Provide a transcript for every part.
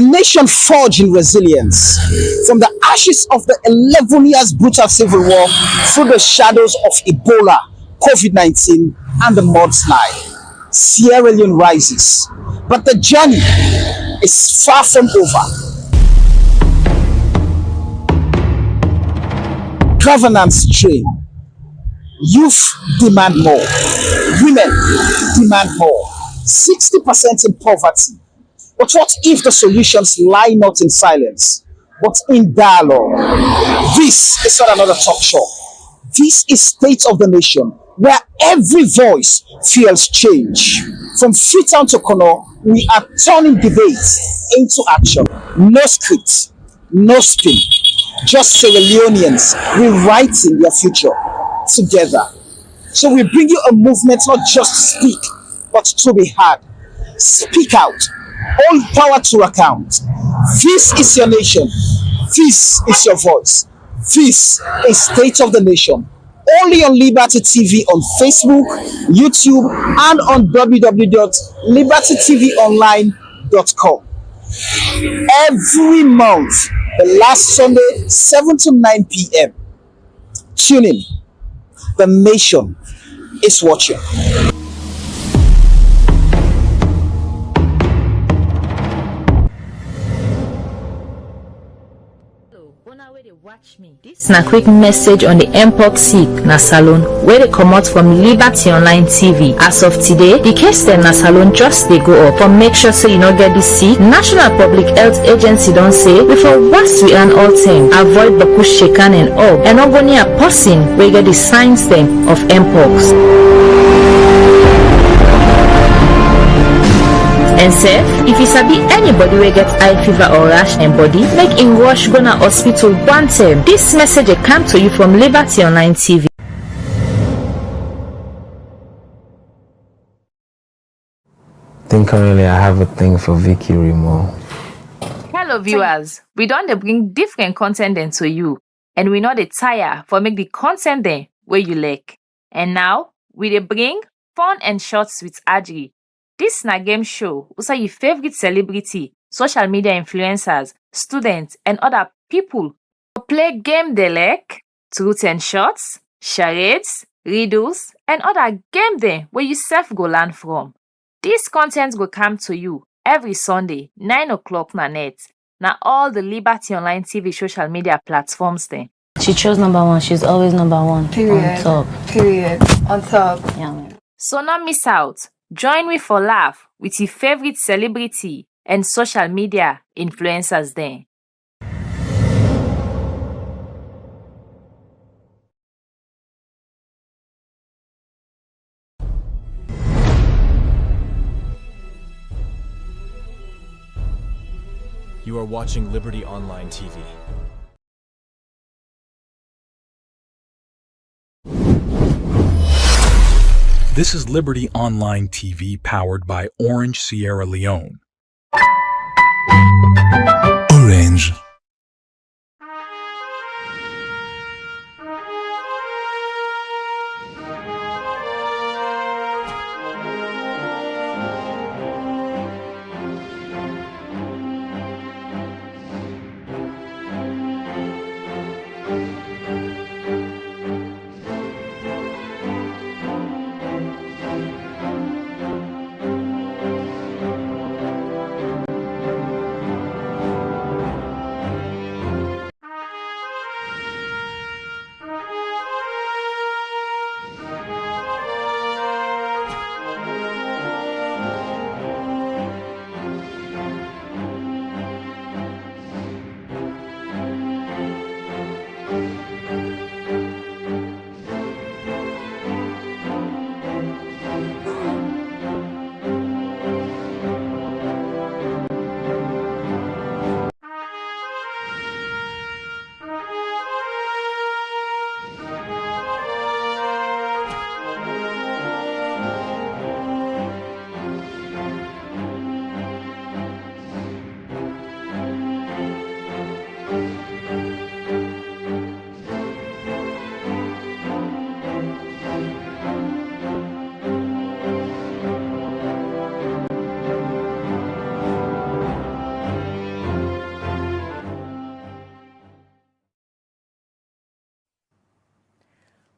A nation forged in resilience. From the ashes of the 11 years brutal civil war through the shadows of Ebola, COVID-19, and the mudslide, Sierra Leone rises. But the journey is far from over. Governance strain. Youth demand more. Women demand more. 60% in poverty. But what if the solutions lie not in silence, but in dialogue? This is not another talk show. This is State of the Nation, where every voice feels change. From Freetown to Kono, we are turning debate into action. No script, no spin, just Sierra Leoneans rewriting their future together. So we bring you a movement not just to speak, but to be heard. Speak out. All power to account. This is your nation. This is your voice. This is State of the Nation. Only on Liberty TV on Facebook, YouTube, and on www.libertytvonline.com. Every month, the last Sunday, 7 to 9 p.m. Tune in. The nation is watching. Watch me. This na quick message on the Mpox sick na salon where they come out from Liberty Online TV. As of today, the case dem na salon just they go up. For make sure so you not get this sick, National Public Health Agency don't say before once we an all time avoid the push shaken and up and not go near person where get the signs them of Mpox. And say, if you sabi anybody will get eye fever or rash and body, make him rush go na hospital one time. This message come to you from Liberty Online TV. I think currently I have a thing for Vicky Remo. Hello viewers, we don't bring different content then to you, and we know the tire for make the content then where you like. And now we dey bring fun and shorts with Adri. This na game show also your favorite celebrity, social media influencers, students, and other people to play game they like, truth and shots, charades, riddles, and other game there where you self go learn from. This content will come to you every Sunday, 9 o'clock na net. Now all the Liberty Online TV social media platforms there. She chose number one. She's always number one. Period. On top. Period. On top. Yeah, man. So not miss out. Join me for laugh with your favorite celebrity and social media influencers there. You are watching Liberty Online TV. This is Liberty Online TV powered by Orange Sierra Leone. Orange.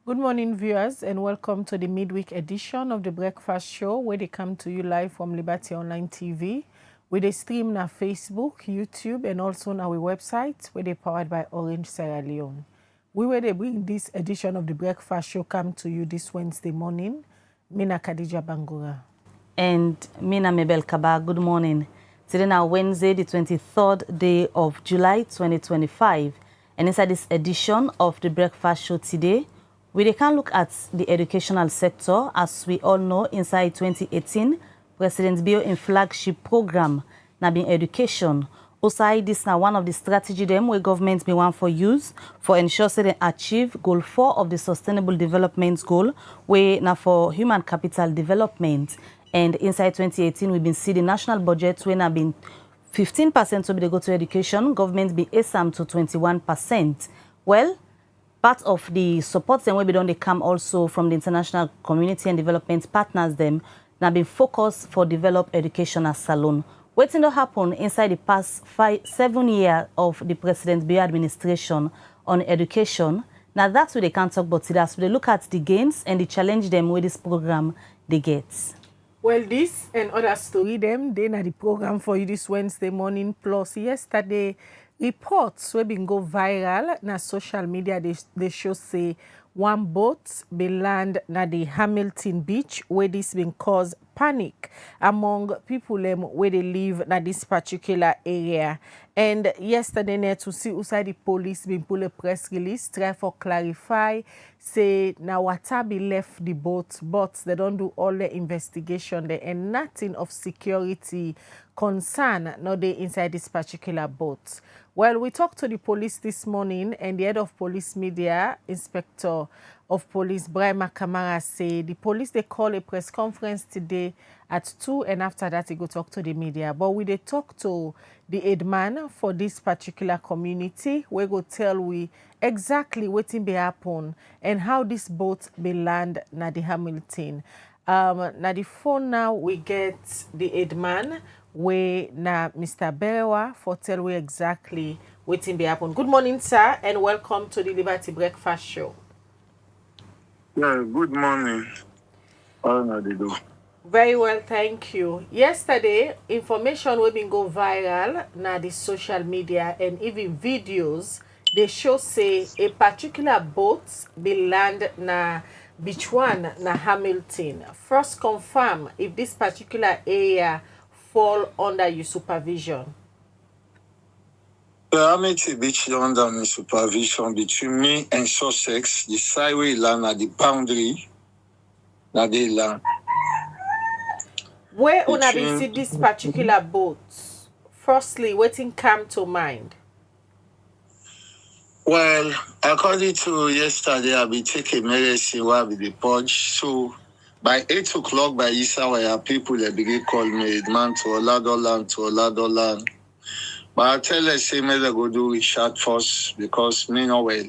Good morning, viewers, and welcome to the midweek edition of the Breakfast Show, where they come to you live from Liberty Online TV. With a stream on Facebook, YouTube, and also on our website, where they powered by Orange Sierra Leone. We were they bring this edition of the Breakfast Show come to you this Wednesday morning. Mina Khadija Bangura. And Mina Mebel Kaba, good morning. Today now Wednesday, the 23rd day of July 2025. And inside this edition of the Breakfast Show today, we can look at the educational sector. As we all know, inside 2018, President Bio Flagship Program, na being education. Outside this now one of the strategy them where government may want for use for ensure that they achieve goal 4 of the Sustainable Development Goal, where now for human capital development. And inside 2018, we've been seeing the national budget when have been 15% to be they go to education, government be ASAM to 21%. Well, part of the support them will be done they come also from the international community and development partners them now been focused for develop education as salon. What's going to happen inside the past 7 years of the President Bio administration on education? Now that's what they can't talk about today. As they look at the gains and the challenge them with this program they get. Well, this and other story them, they na the program for you this Wednesday morning. Plus, yesterday, reports we been go viral na social media. They show say one boat been land na the Hamilton Beach, where this been cause panic among people where they live na this particular area. And yesterday, to see outside the police been pull a press release, try for clarify, say now water be left the boat, but they don't do all the investigation there and nothing of security concern no they inside this particular boat. Well, we talked to the police this morning, and the head of police media, Inspector of Police Brahma Kamara, say the police they call a press conference today at 2, and after that they go talk to the media. But we they talk to the headman for this particular community, we go tell we exactly what be happen and how this boat be land na the Hamilton. Na the phone now we get the headman where na Mr. Berewa for tell we exactly what be happen. Good morning, sir, and welcome to the Liberty Breakfast Show. Yeah, good morning. How are you doing? Very well, thank you. Yesterday, information we been go viral na the social media and even videos. They show say a particular boat be land na beach one na Hamilton. First confirm if this particular area fall under your supervision. The Hamilton Beach under my supervision between me and Sussex, the sideway land at the boundary that they land. Where una be see this particular boat? Firstly, wetin come to mind? Well, according to yesterday, I be taking medicine while be the purge. So by 8 o'clock by Isawaya, people they begin call me man to Oladolan. But I tell them say me they go do Richard first because me no well.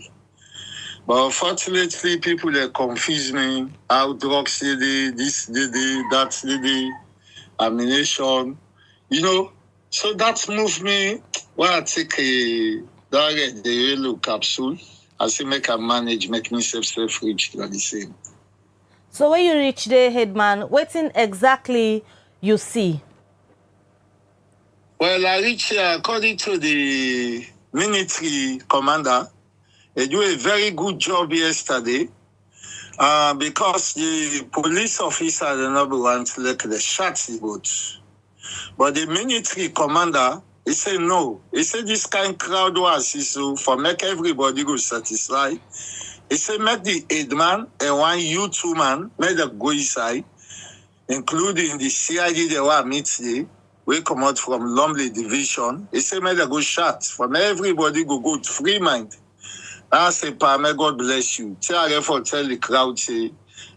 But unfortunately, people they confuse me. How drugs did it, this did it, that did it, ammunition, you know. So that moved me when I take the yellow capsule. I say make I manage, make myself self-reach like the same. So when you reach the headman, what exactly you see? Well, I reach here according to the military commander. They do a very good job yesterday because the police officer the number one to look the shots the boat. But the military commander, he said no. He said this kind of crowd was so for make everybody go satisfied. He said make the headman and one U2 man make them go inside, including the CID they were meet today. We come out from Lumley Division. He said make them go shot from everybody go free mind. I say, may God bless you. Tell the crowd, say,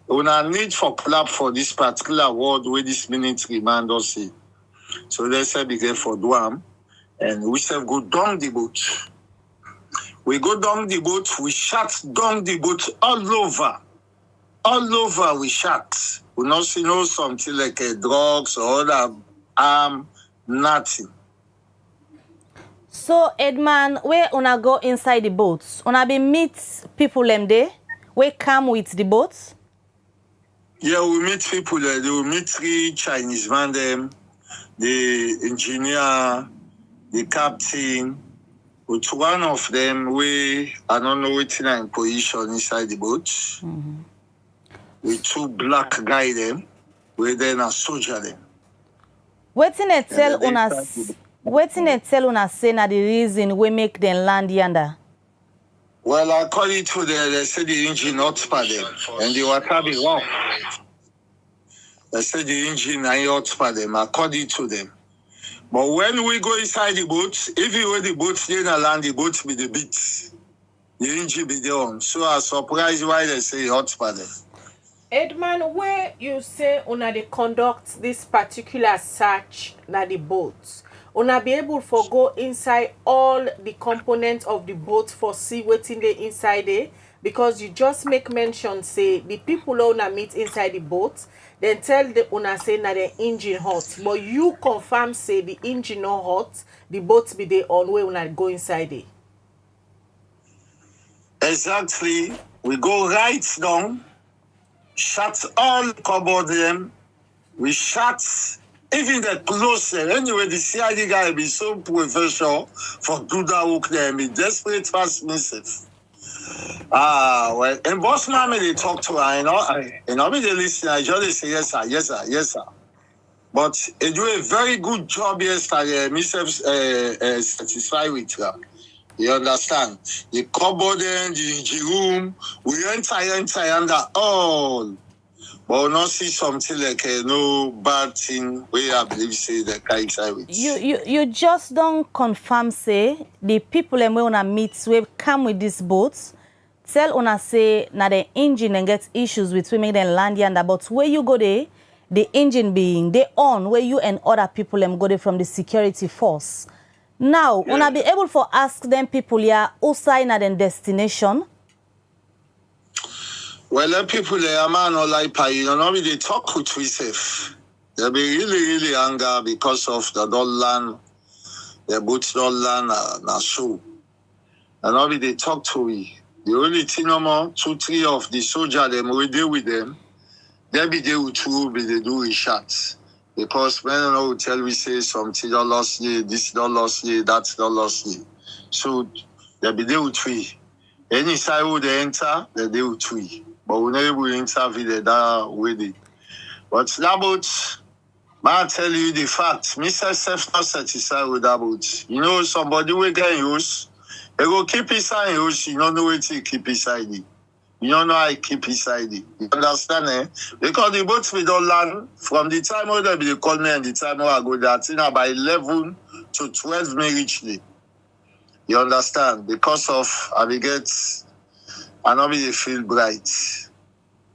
we need for clap for this particular word where this military man does say. So they say, be for Duam. And we say, go down the boat. We go down the boat, we shut down the boat all over. All over we shut. We not see no something like drugs or other nothing. So, Edman, where una go inside the boats? Una be meet people them there? wey come with the boats? Yeah, we meet people there. They will meet 3 Chinese man them, the engineer, the captain. With one of them, I don't know what's in position inside the boat. With 2 black guy them, we then a soldier them. Wetin they tell una say na the reason we make them land yonder? Well, according to they say the engine not for them, and the water be rough. They say the engine not for them, according to them. But when we go inside the boat, if you were the boat in a land, the boat be the beat. The engine be there on. So I'm surprised why they say hot for them. Edman, where you say una they conduct this particular search na the boat, una be able for go inside all the components of the boat for see waiting the inside there, because you just make mention say the people una meet inside the boat, then tell the una say na the engine hot, but you confirm say the engine not hot, the boat be there on way una go inside there. Exactly. We go right down. Shut all cupboard them. We shut even the closet. Anyway, the CID guy be so professional for do that work there. Be desperate fast myself. Well, and boss mommy they talk to her, me they listen. I just say yes sir, yes sir, yes sir. But they do a very good job yesterday. Myself satisfied with her. You understand? The cupboard and the room, we enter under all. But we not see something like no bad thing where I believe say the guy inside with. You just don't confirm say the people and we wanna meet will come with these boats. Tell una say na the engine and get issues with we make them land yonder, but where you go there, the engine being they on where you and other people go there from the security force. Now, yeah. Una be able for ask them people here outside na den destination. Well, the people there, man, or like they talk with yourself. They be really anger because of the land, the boots don't land na show. And they talk to we. The only thing no more 2, 3 of the soldier them we deal with them. They be there with 2, be they do shots. Because when you know tell we say something don't lost ye, this don't lost ye, that's don't lost ye. So they be there with 3. Any side who they enter, they deal with 3. But we never will interview that way. But that boat, man, I tell you the fact, Mr. Self not satisfied with that boat. You know, somebody will get use, they go keep inside use, you don't know what to keep inside it. You don't know how to keep inside it. You understand, eh? Because the boats we don't land from the time when they call me and the time when I go there, it's by 11 to 12 me reach there. You understand? Because of I know they feel bright.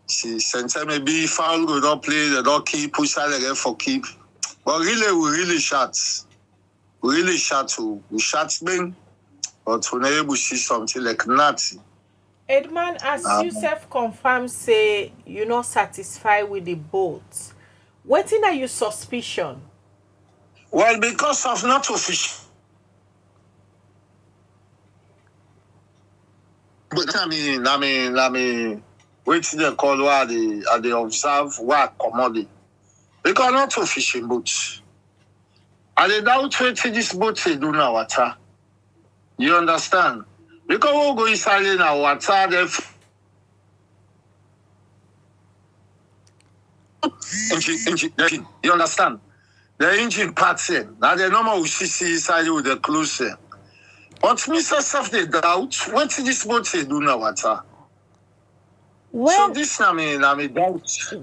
See, sometimes maybe foul go don't play, they don't keep, push out again for keep. But really, we really shot. We really shot. We shot big, but we never able to see something like nothing. Edman, as you self-confirm say you're not satisfied with the boat, what are your suspicion? Well, because of not official. But I mean, wait they call what they observe what commodity. Because not to fishing boats. And they doubt what this boat they do now water. You understand? Because we go inside in our water, engine, you understand? The engine parts in. Now the normal we see inside with the close. But Mr. Self they doubt what this boat they do now water. So this I mean doubt.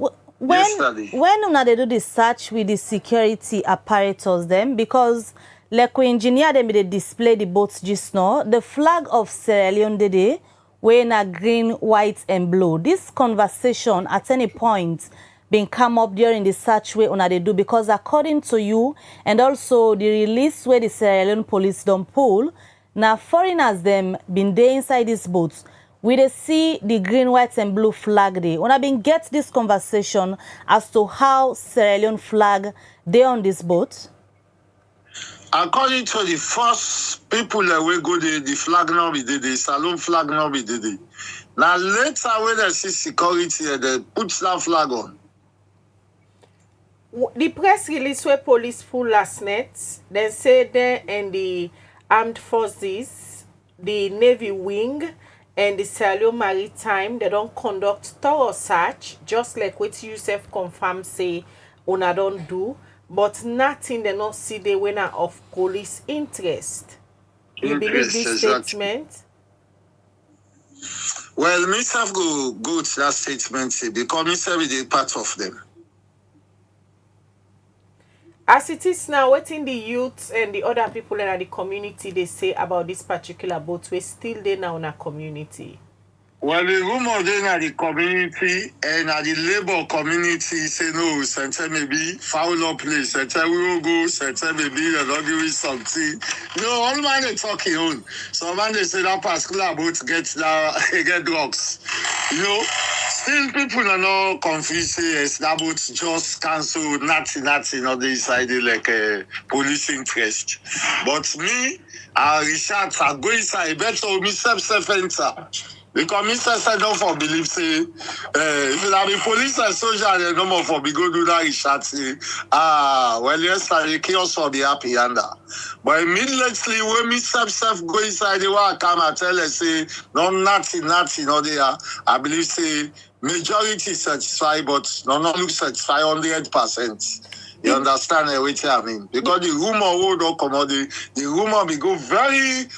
When una they do the search with the security apparatus them, because like we engineer them they display the boats just now, the flag of Sierra Leone today wearing a green, white and blue. This conversation at any point been come up during the search way una they do, because according to you and also the release where the Sierra Leone police don't pull, now foreigners them been there inside these boats. We they see the green, white and blue flag there. When I been get this conversation as to how Sierra Leone flag they on this boat. according to the first people that we go the flag no be the saloon flag no be the. Now later when they see security, they put that flag on. The press release where police pull last night, they say they and the armed forces, the Navy wing, and the Sierra Maritime, they don't conduct thorough search, just like what you self confirm say una don't do, but nothing they not see the winner of police interest. You believe this Exactly. statement? Well, myself go to that statement because myself is a part of them. As it is now, what in the youth and the other people in the community they say about this particular boat, we still there now in our community. Well, the rumor then at the community and at the labor community say no, center maybe foul up place, center we will go, center maybe they're not giving something. No, all man they talking on. Some man they say that particular boat get drugs. You know, still people are not confused. Yes, that boat just cancel nothing on the side like a police interest. But me, Richard, I go inside, better me self-enter. Because Mr. said don't for believe say if you have the police and soldier they no more for be go do that Richard say well yes I chaos for be happy and that. But immediately when me self go inside the one come and tell us say no nothing no there I believe say majority satisfied but no look satisfied 100%. You understand what I mean? Because the rumor will not come out the rumor be go very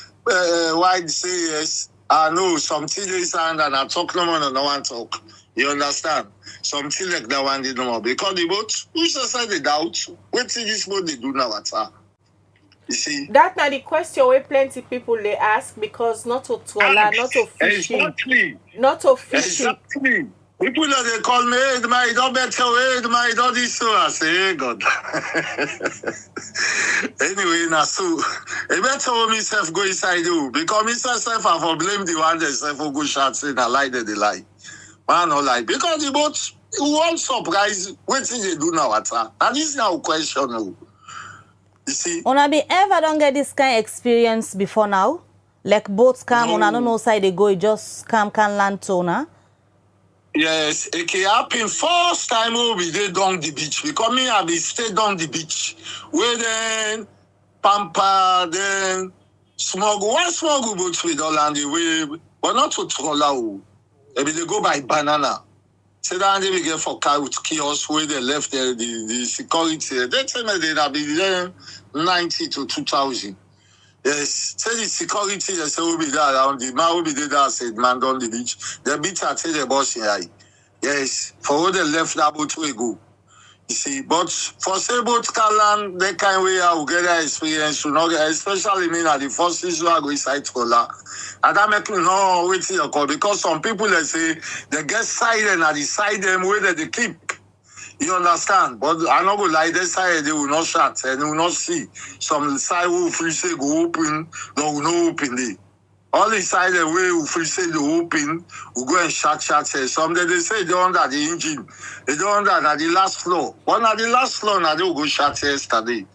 wide say yes. I know something is and I talk no more, no one talk. You understand? Something like that one did no more. Because the boat, who said the doubt? What did this boat they do now at all? You see? That now the question where plenty people they ask because not to trawler, not to fishing. Exactly. Not to fishing. Exactly. People that they call me, hey, my don't better, hey, my don't this so. I say, hey, God. Anyway, now so, I better myself go inside you because myself I for blame the one that self go shots in a lie that they lie. Man, no lie. Because the boat, one surprise, what did they do now at her? And this is now a question. You see? Una be ever don't get this kind of experience before now? Like boats come, una don't know side they go, it just come can land to una? Yes, it can happen first time we did down the beach. Because me, I be stay down the beach. Where then, Pampa, then, one smuggle boat with all and the way, but not to Trolla. Maybe they go by banana. So that they get for car with kiosk where they left the security. They tell me they be there 90 to 2,000. Yes, say the security, they say will be there around the man will be there, said man down the beach. The beach I tell the boss in high. Yes, for where they left that boat we go. You see, but for say boat can land, that kind of way I will get that experience to not get, especially me at the first season I go inside Trolla. And that make me know waiting your call because some people they say they get silent at the side them where they keep. You understand? But I not go like this side, they will not shut and they will not see. Some side will free say go open, no will not open there. All the side the way will free say they open, will go and shut. Some they say they under the engine, they don't under at the last floor. One at the last floor now they will go shut yesterday.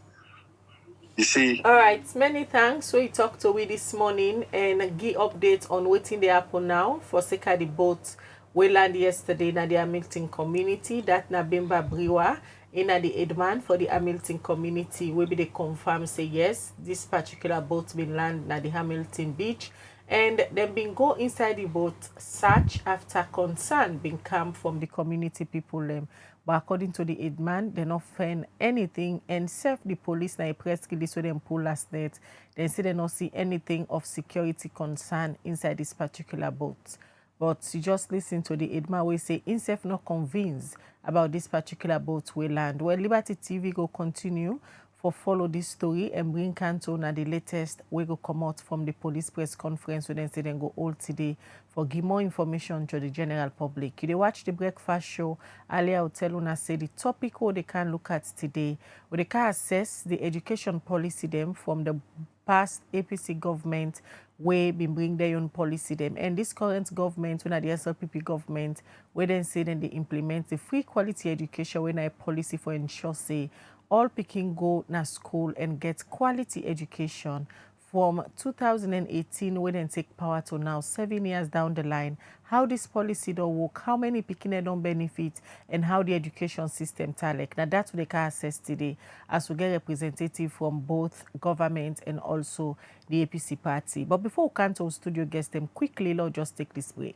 You see? All right, many thanks. We talked to we this morning and give updates on waiting they happen now for sake of the boat. We landed yesterday in the Hamilton community. That na Bimba Briwa in the Edman for the Hamilton community. We be they confirm say yes, this particular boat been land na the Hamilton beach. And then been go inside the boat search after concern been come from the community people them. But according to the Edman, they not find anything and self the police na a press release so them pull last night. They say they not see anything of security concern inside this particular boat. But you just listen to the Edma we say himself not convinced about this particular boat we land. Well, Liberty TV go continue for follow this story and bring Canton at the latest we go come out from the police press conference when they say then go all today for give more information to the general public. You dey watch the breakfast show. Earlier I will tell una say the topic what they can look at today, where they can assess the education policy them from the past APC government we been bring their own policy them. And this current government, when the SLPP government, we then say then they implement the free quality education when a policy for ensure say all pikin go na school and get quality education. From 2018, when they take power to now, 7 years down the line, how this policy don't work, how many pikin don't benefit, and how the education system talek. Now that's what they can assess today as we get representative from both government and also the APC party. But before we come to our studio guest them quickly, let's just take this break.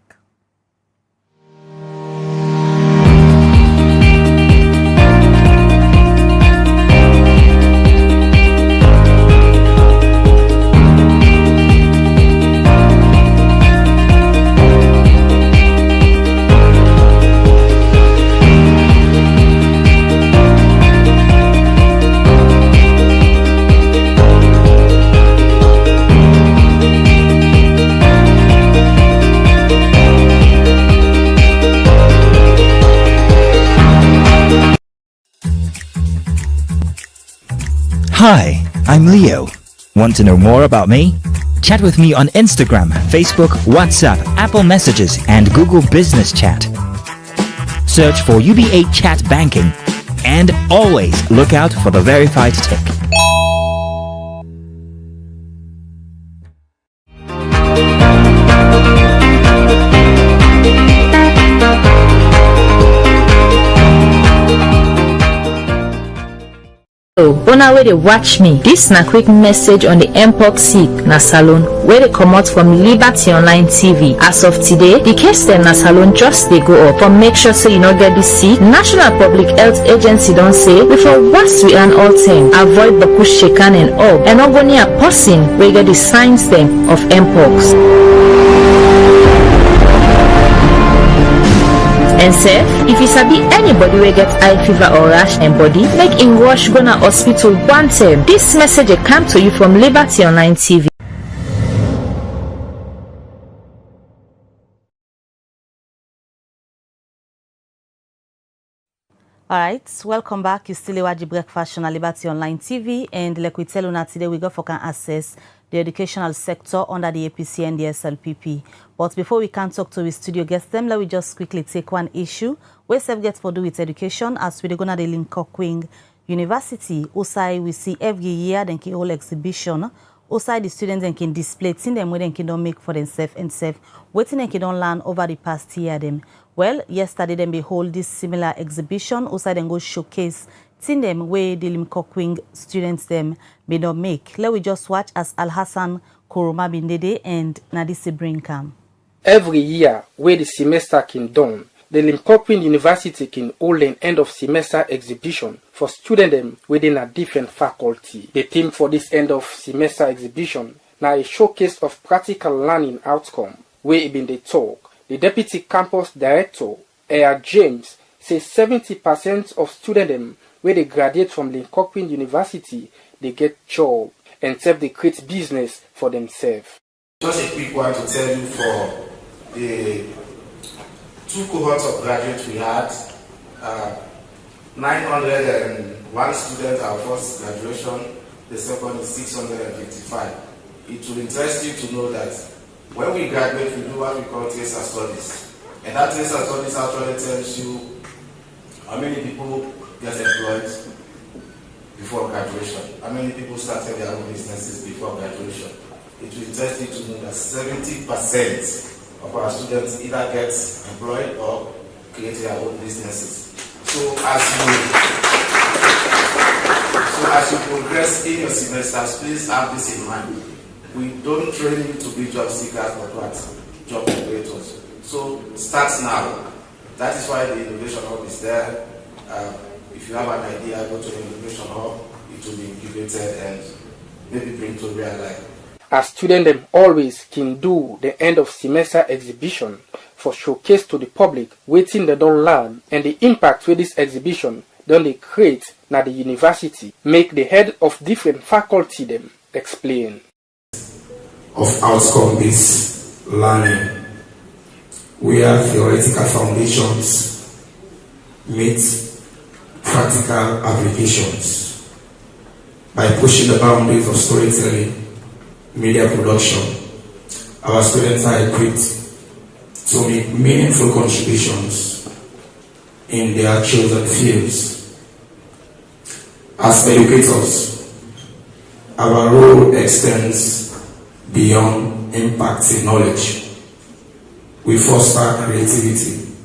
Hi, I'm Leo. Want to know more about me? Chat with me on Instagram, Facebook, WhatsApp, Apple Messages, and Google Business Chat. Search for UBA Chat Banking and always look out for the verified tick. Una where they watch me, this na quick message on the mpox sick na salon where they come out from Liberty Online TV. As of today, the case them na salon just they go up. For make sure so you not get this sick, National Public Health Agency don't say before wash we and all thing. Avoid the push shaken and up and not go near person where get the signs them of mpox. And say, if you sabi anybody will get eye fever or rash and body, make him rush go na hospital one time. This message come to you from Liberty Online TV. Alright, welcome back. You still watch the breakfast on Liberty Online TV, and like we tell you today, we go for can access the educational sector under the APC and the SLPP. But before we can talk to the studio guests, them let we just quickly take one issue where self gets for do with education as we go na the Lincoln University. Also, we see every year then ki whole exhibition. Also, the students then can display things them where they can don't make for themselves and self. Waiting they can don't learn over the past year them. Well, yesterday then we hold this similar exhibition. Also, then go showcase things them where the Lincoln students them may not make. Let we just watch as Al Hassan Koroma Bindede and Nadisi Brinkam. Every year, where the semester can done, the Lincoln University can hold an end of semester exhibition for students within a different faculty. The theme for this end of semester exhibition now a showcase of practical learning outcome where it been the talk. The deputy campus director, Air James, says 70% of students where they graduate from Lincoln University, they get job and self they create business for themselves. Just a quick one to tell you for the two cohorts of graduates we had, 901 students our first graduation, the second is 655. It will interest you to know that when we graduate, we do what we call TSA studies. And that TSA studies actually tells you how many people get employed before graduation, how many people started their own businesses before graduation. It will interest you to know that 70% of our students either get employed or create their own businesses. So as you progress in your semesters, please have this in mind. We don't train you to be job seekers, but what? Job operators. So start now. That is why the Innovation Hub is there. If you have an idea, go to the Innovation Hub. It will be incubated and maybe bring to real life. As students always can do the end of semester exhibition for showcase to the public waiting they don't learn and the impact with this exhibition don't they create na the university make the head of different faculty them explain. Of outcome-based learning, where theoretical foundations meet practical applications by pushing the boundaries of storytelling, media production. Our students are equipped to make meaningful contributions in their chosen fields. As educators, our role extends beyond impacting knowledge. We foster creativity,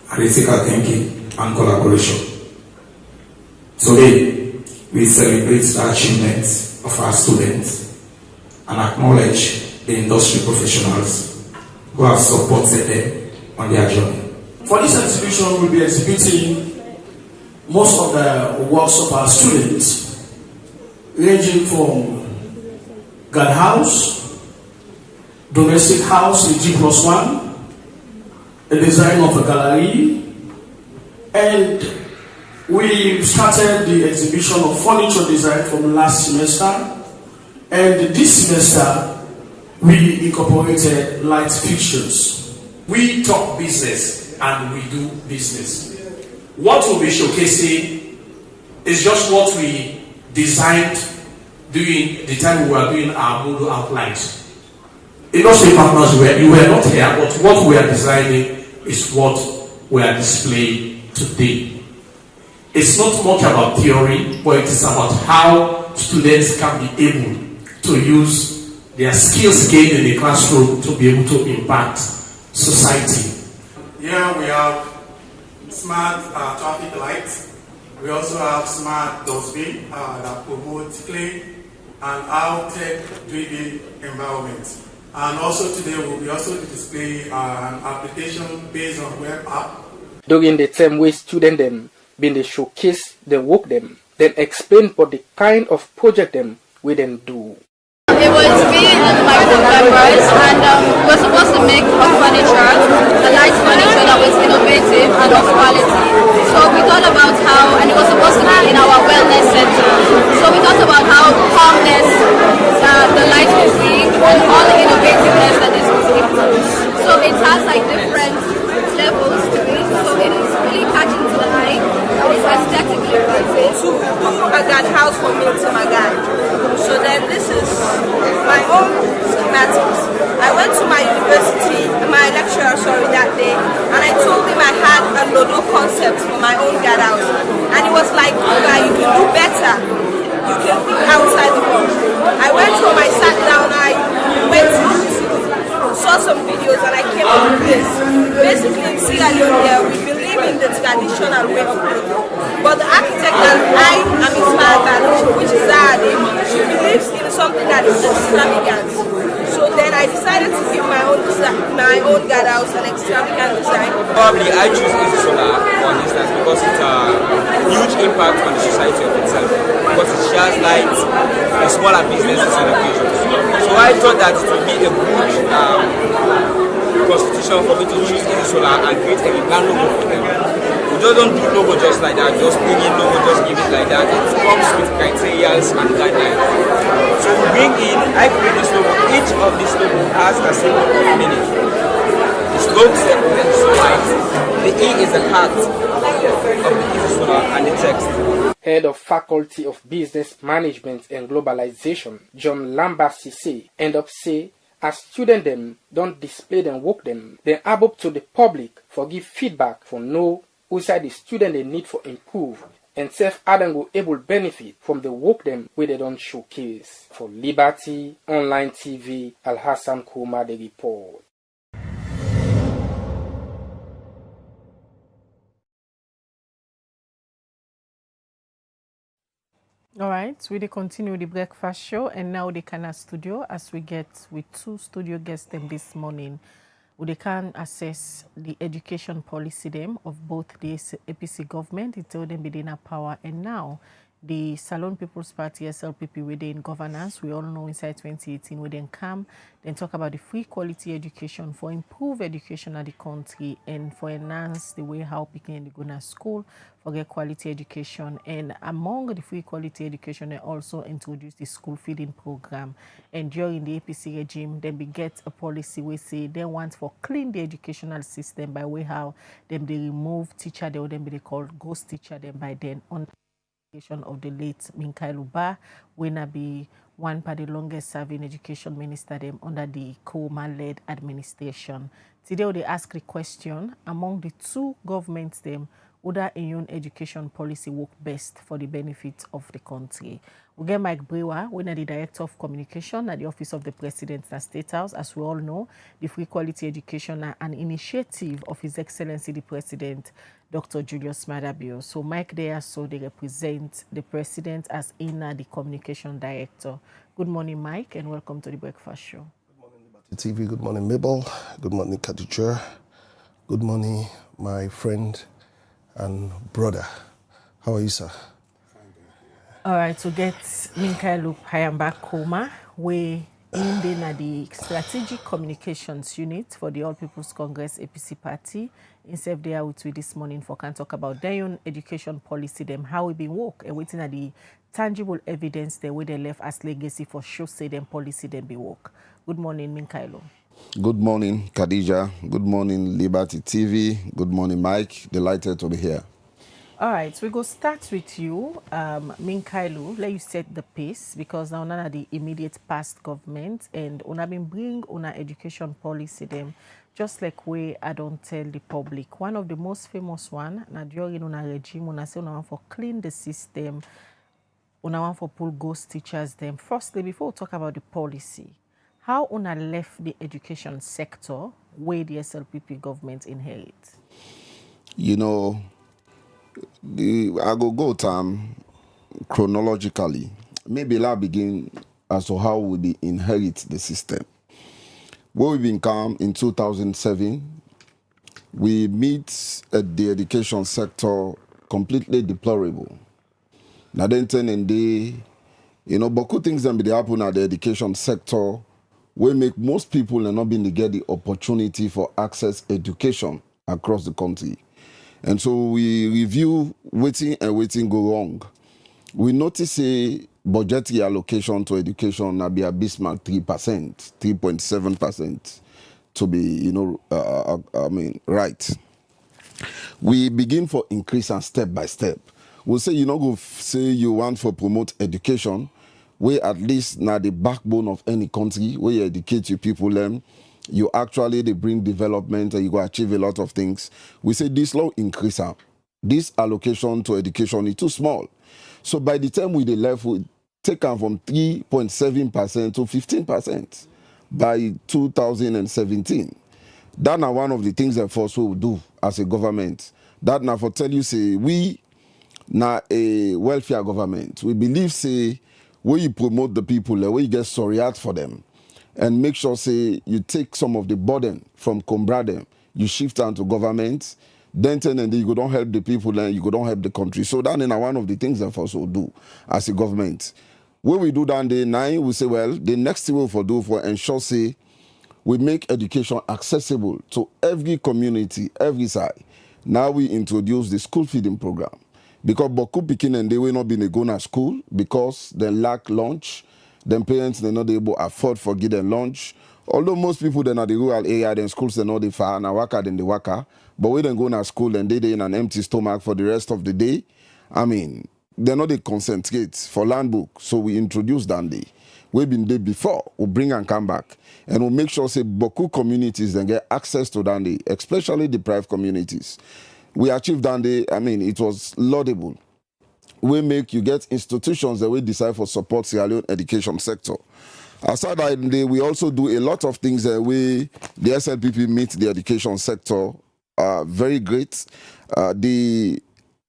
critical thinking, and collaboration. Today, we celebrate the achievements of our students and acknowledge the industry professionals who have supported them on their journey. For this exhibition, we'll be exhibiting most of the works of our students, ranging from guardhouse, domestic house, a G+1, the design of a gallery, and we started the exhibition of furniture design from last semester, and this semester we incorporated light fixtures. We talk business and we do business. What we'll be showcasing is just what we designed during the time we were doing our model outlines. Industry partners, you were not here, but what we are designing is what we are displaying today. It's not much about theory, but it is about how students can be able to use their skills gained in the classroom to be able to impact society. Here we have smart traffic lights. We also have smart dustbin that promote clean and tech-driven environment. And also today we'll be also displaying an application based on web app. During the term where students them been they showcase the work them, then explain what the kind of project them we then do. It was me and my group members, and we were supposed to make a furniture, a light furniture that was innovative and of quality. So we thought about how, and it was supposed to be in our wellness center. So we thought about how calmness the light would bring and all the innovativeness that this would bring. So it has like different levels to it. So it is really catching to the eye. It's aesthetically pleasing. A guard house for me to my guy. So then this is my own schematics. I went to my university, my lecturer, that day, and I told him I had a Lodo concept for my own guard house. And he was like, you can do better. You can think outside the box. I went home, I sat down, I went saw some videos, and I came up with this. Basically, in Sierra Leone here, we believe in the traditional way of building. But the architect that I am inspired by, which is Zadi, she believes in something that is extravagant. So then I decided to give my own guardhouse an extravagant design. Probably I choose Easy Solar for instance because it's a huge impact on the society of itself. Because it shares light in smaller businesses and occasions. So I thought that it would be a good constitution for me to choose Easy Solar and create a brand logo for them. We just don't do logo just like that, just bring in logo, just give it like that. It comes with criteria and guidelines. So we bring in, I create this logo. Each of these logo has a symbol of meaning. The slopes represent sunlight. The E is the heart of the Easy Solar and the text. Head of Faculty of Business Management and Globalization, John Lambert Cisse, end up say, as students them don't display them work them, then able to the public for give feedback for know outside the student they need for improve and self Adam will able benefit from the work them where they don't showcase. For Liberty Online TV, Al Hassan Kuma the report. All right, we dey continue the breakfast show, and now they can studio as we get with two studio guests them this morning. We can assess the education policy them of both the APC government, it told them within a power, and now the Salon People's Party SLPP within governance. We all know inside 2018 we then come, then talk about the free quality education for improve education at the country and for enhance the way how people go to school for get quality education. And among the free quality education, they also introduce the school feeding program. And during the APC regime, then we get a policy we say they want for clean the educational system by way how them they remove teacher they would then be they called ghost teacher them by then on of the late Minkailu Ba, when be one of the longest serving education minister them under the Kouma-led administration. Today they ask the question among the two governments them other in education policy work best for the benefit of the country. We get Mike Brewer, we are the Director of Communication at the Office of the President at State House. As we all know, the Free Quality Education are an initiative of His Excellency the President, Dr. Julius Maada Bio. So Mike there, so they represent the President as the Communication Director. Good morning, Mike, and welcome to the Breakfast Show. TV. Good morning, Mabel. Good morning, Khadija. Good morning, my friend and brother. How are you, sir? All right, so get Minkailu Hayamba Koma, we in the Strategic Communications Unit for the All People's Congress APC Party. Instead, they are with we this morning for can talk about their own education policy, them how we been work, and waiting at the tangible evidence the way they left as legacy for sure say them policy them be work. Good morning, Minkailu. Good morning, Khadija. Good morning, Liberty TV. Good morning, Mike. Delighted to be here. All right, so we go start with you, Minkailu. Let you set the pace because now none of the immediate past government and una been bring una education policy them just like way I don't tell the public. One of the most famous one, na during una regime, una say una want for clean the system, una want for pull ghost teachers them. Firstly, before we talk about the policy, how una left the education sector where the SLPP government inherit? You know, I go time chronologically. Maybe I'll begin as to how we inherit the system. Where we been come in 2007, we meet the education sector completely deplorable. Now then, and they, you know, but good things that be happen at the education sector will make most people not being to get the opportunity for access education across the country. And so we review waiting go wrong. We notice a budgetary allocation to education na be abysmal 3%, 3.7% to be, you know, right. We begin for increase and step by step. We'll say you know go say you want for promote education, where at least now the backbone of any country, where you educate your people them. You actually they bring development and you go achieve a lot of things. We say this law increase up. This allocation to education is too small. So by the time we left, we take them from 3.7% to 15% by 2017. That now one of the things that first we will do as a government. That now for tell you say we now a welfare government. We believe say where you promote the people, where you get sorry out for them. And make sure, say, you take some of the burden from Combrade, you shift down to government, then and then you go don't help the people, then you go don't help the country. So that is one of the things that us will do as a government. When we do that, day 9, we say, well, the next thing we'll do for ensure, say, we make education accessible to every community, every side. Now we introduce the school feeding program. Because Boku Pikin and they will not be going to school because they lack lunch. Them parents they're not able to afford for give them lunch. Although most people they're not the rural area, then schools they're not the far and waka then the waka. But we then go to school and they in an empty stomach for the rest of the day. I mean, they're not they concentrate for land book. So we introduce that day. We've been there before. We'll bring and come back. And we'll make sure say Boku communities then get access to that day, especially the private communities. We achieved that day. I mean, it was laudable. We make you get institutions that we decide for support Sierra Leone education sector. Aside that, we also do a lot of things that the SLPP meet the education sector very great. The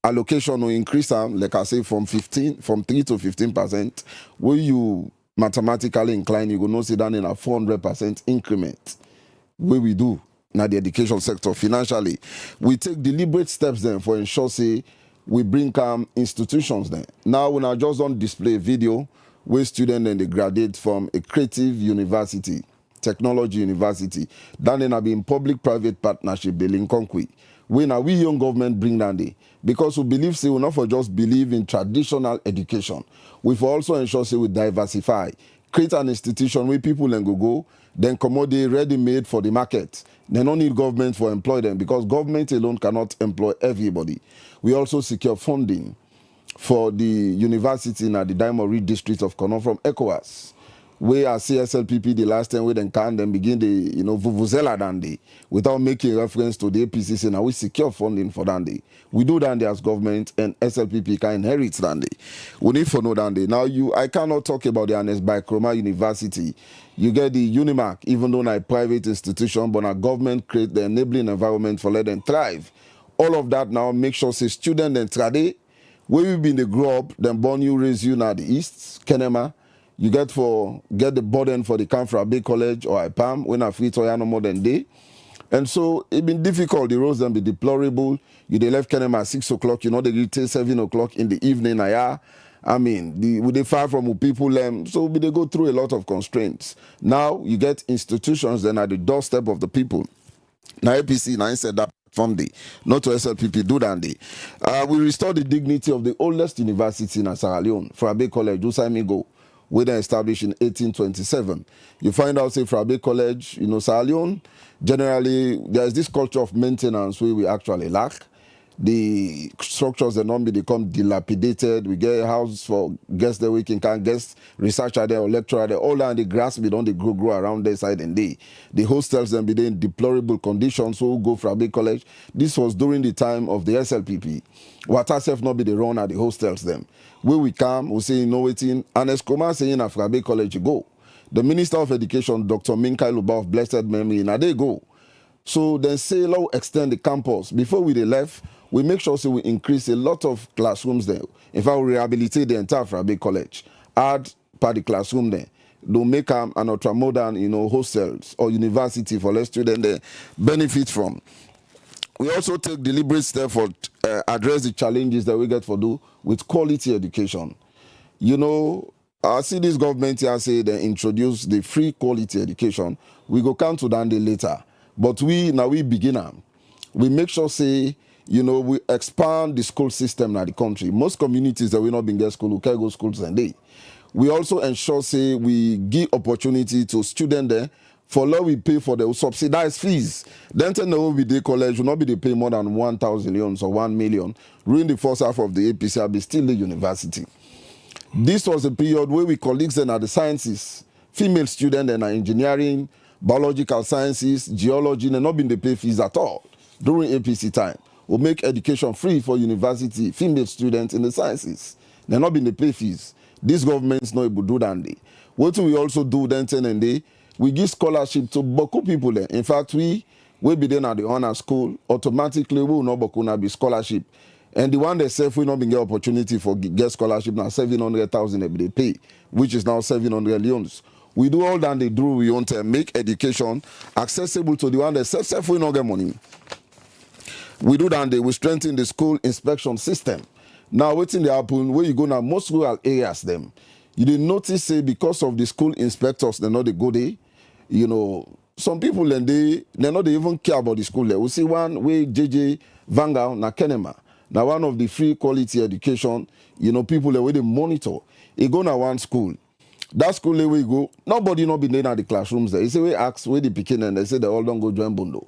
allocation will increase, like I say, from 3 to 15%. Where you mathematically inclined, you will not see down in a 400% increment. Where we do now the education sector financially, we take deliberate steps then for ensure say we bring institutions then. Now when I just don't display video where students and they graduate from a creative university, technology university, then they be in public-private partnership, the Lincoln Quick. When we young government bring that day, because we believe say we not for just believe in traditional education. We for also ensure say we diversify, create an institution where people then go, then commodity ready-made for the market. They don't need government for employ them because government alone cannot employ everybody. We also secure funding for the university in the Diamond Reed district of Konon from ECOWAS. We are CSLPP the last time we then can then begin the vuvuzela than day without making reference to the APC saying we secure funding for that day. We do that day as government and SLPP can inherit that day. We need to know that day. Now I cannot talk about the Ernest Bai Kromah University. You get the Unimark, even though not a private institution, but our government create the enabling environment for let them thrive. All of that now make sure say student and trade where we been the grow up, then born you raise you now the East, Kenema. You get the burden for the camp for a big college or a PAM when I free to no more than day. And so it been difficult. The roads then be deplorable. You they left Kenema at 6 o'clock, they get 7 o'clock in the evening. I mean, they far from people, so they go through a lot of constraints. Now you get institutions then at the doorstep of the people. Now APC, now I said that from the not to SLPP do that day. We restore the dignity of the oldest university in Sierra Leone, Frabe College, Usamigo. We then established in 1827. You find out, say, Frabe College, Sierra Leone, generally, there's this culture of maintenance where we actually lack. The structures that normally become dilapidated. We get a house for guests that we can guest researcher there or lecturer there. All that the grass be don't they grow around their side and day. The hostels then be in deplorable conditions. So go Frabe College. This was during the time of the SLPP. What ourselves not be the run at the hostels them. Where we come, we say innovating, and as Koma saying at Frabe College you go. The Minister of Education, Dr. Minkai Luba of blessed memory, now they go. So then say, let's extend the campus. Before we left, we make sure we increase a lot of classrooms there. In fact, we rehabilitate the entire Frabe College. Add part the classroom there. Don't make an ultra-modern, hostels or university for less students there benefit from. We also take deliberate steps for address the challenges that we get for do with quality education. I see this government here say they introduce the free quality education. We go come to that later. But we begin. We make sure say, we expand the school system in the country. Most communities that we not been get school, we can go schools and day. We also ensure say we give opportunity to students there. For law we pay for the subsidized fees. Then tell the OVD college will not be they pay more than 1,000 leons or 1 million. During the first half of the APC, I'll be still the university. This was a period where we colleagues then at the sciences, female students in engineering, biological sciences, geology, and not been they pay fees at all during APC time. We make education free for university female students in the sciences. They're not been they pay fees. This government's not able to do that. What we also do then and day, we give scholarship to Boku people there. In fact, we be then at the honor school, automatically we will not Boku be scholarship. And the one that self will not be get opportunity for get scholarship now 700,000 every day pay, which is now 700 leons. We do all that they do. We want to make education accessible to the one that self will not get money. We do that. We strengthen the school inspection system. Now, waiting the happen where you go now, most rural areas them. You did notice say because of the school inspectors, they know they go there. Some people and they not even care about the school there. We see one way JJ Vangal na Kenema. Now one of the free quality education, people the way they monitor. They go now one school. That school where we go, nobody not be there in the classrooms there. You say we ask where they picking and they say they all don't go join Bondo.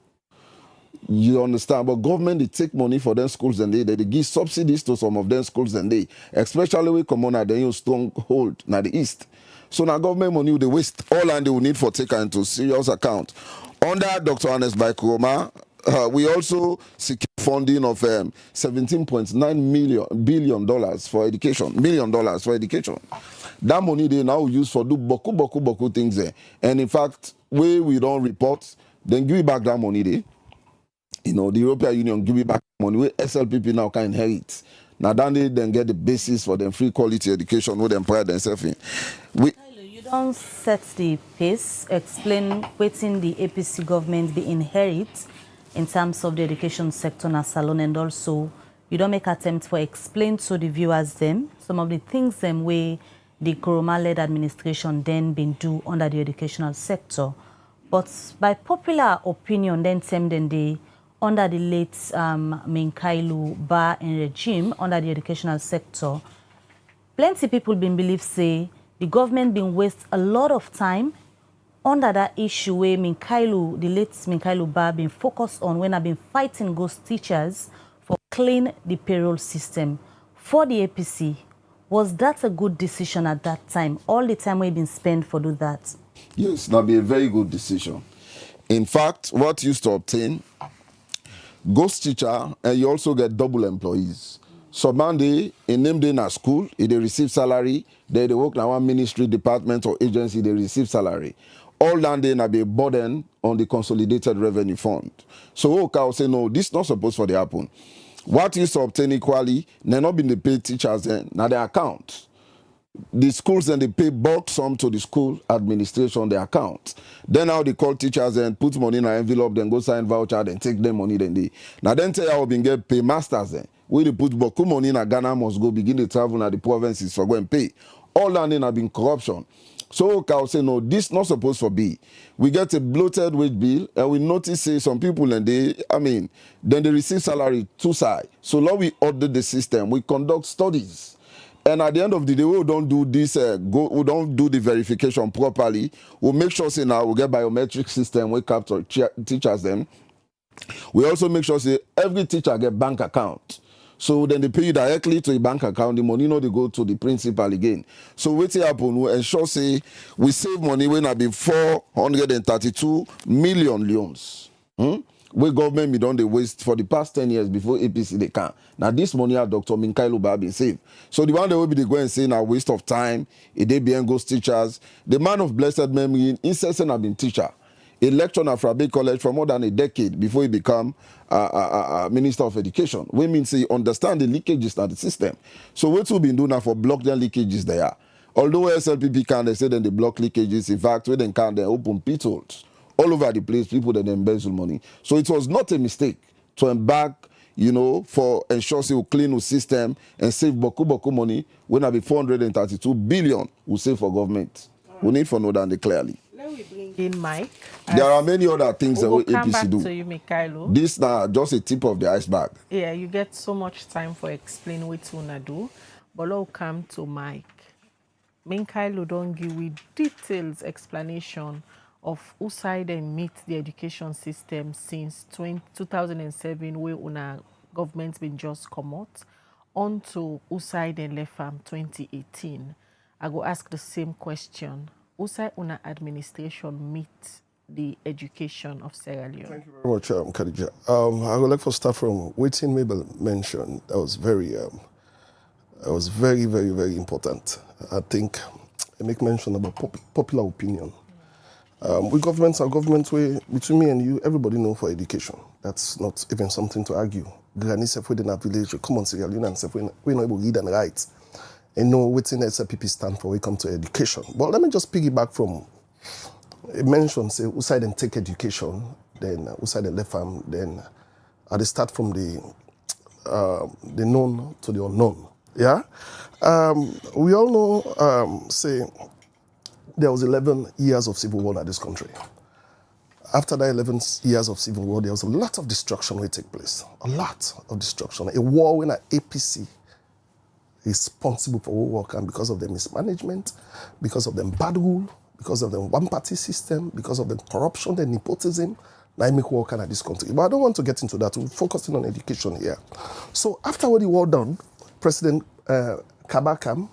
You understand? But government, they take money for them schools and they give subsidies to some of them schools and they, especially we come on at the stronghold in the east. So now government money, they waste all and they will need for taken into serious account. Under Dr. Ernest Bai Kromah, we also secure funding of $17.9 billion for education, $1 million for education. That money they now use for do boku things there. And in fact, we don't report, then give back that money there. The European Union give it back money where SLPP now can inherit. Now they then get the basis for them free quality education where they pride themselves in. You don't set the pace, explain waiting the APC government be inherit in terms of the education sector in Salon, and also you don't make attempts for explain to the viewers them some of the things them way the Kromah-led administration then been do under the educational sector. But by popular opinion, then they under the late Minkai Luba and regime under the educational sector, plenty people been believe say the government been waste a lot of time under that issue where the late Minkai Luba been focused on when I've been fighting ghost teachers for clean the payroll system for the APC. Was that a good decision at that time? All the time we've been spent for do that? Yes, that'd be a very good decision. In fact, what used to obtain, ghost teacher, and you also get double employees. So Monday, in name day na school, if they receive salary, they work in one ministry, department, or agency, they receive salary. All that day na be a burden on the consolidated revenue fund. So okay, I'll say no, this not supposed for the happen. What used to obtain equally, they not been the paid teachers then, now their account. The schools then they pay bulk sum to the school administration, their account. Then how they call teachers and put money in an envelope, then go sign voucher, then take them money, then they. Now then tell you how we get pay masters then. We they put boku money in a Ghana must go begin to travel at the provinces for go and pay. All that in have been corruption. So I'll say no, this not supposed to be. We get a bloated wage bill and we notice say some people and then they receive salary two side. So now we order the system, we conduct studies. And at the end of the day, we don't do this, we don't do the verification properly. We'll make sure, say now, we get biometric system, we capture teachers them. We also make sure, say, every teacher get bank account. So then they pay you directly to a bank account, the money, they go to the principal again. So what happen, we ensure, say, we save money when I be 432 million loans. We government be done the waste for the past 10 years before APC they can. Now this money are Dr. Minkailu been saved. So the one that will be they go and say now waste of time, they be ghost teachers. The man of blessed memory, incessant have been teacher. A lecturer from Abbey College for more than a decade before he become Minister of Education. We mean say understand the leakages in the system. So what we been doing now for block the leakages there. Although SLPP can, they say then they block leakages. In fact, we then can they open pit holes. All over the place, people that embezzle money. So it was not a mistake to embark, for ensure we clean the system and save boku money when I be 432 billion we save for government. We need to know that clearly. Let me bring in Mike. There are many other things that APC do. To you, Mikhailo. This now just a tip of the iceberg. Yeah, you get so much time for explain what you wanna do, but let's come to Mike. Mikhailo don't give we detailed explanation of who side and meet the education system since 2007, where una government been just come out, on to who side and left from 2018. I go ask the same question. Who side una administration meet the education of Sierra Leone? Thank you very much, Khadija. I would like to start from what Mabel mentioned. That was very, very, very important. I think I make mention about popular opinion. We governments are government way between me and you, everybody know for education. That's not even something to argue. Granny self within our village, come on Sierra Leone and self we know able to read and write and know what in SLPP stand for when it comes to education. But let me just piggyback from it mentioned say who side and take education, then who side and left farm, then I start from the known to the unknown. Yeah? We all know say there was 11 years of civil war in this country. After that 11 years of civil war, there was a lot of destruction will take place. A lot of destruction. A war when an APC is responsible for war, and because of the mismanagement, because of the bad rule, because of the one-party system, because of the corruption, the nepotism, I make war in this country. But I don't want to get into that. We're focusing on education here. So after the war done, President Kaba came.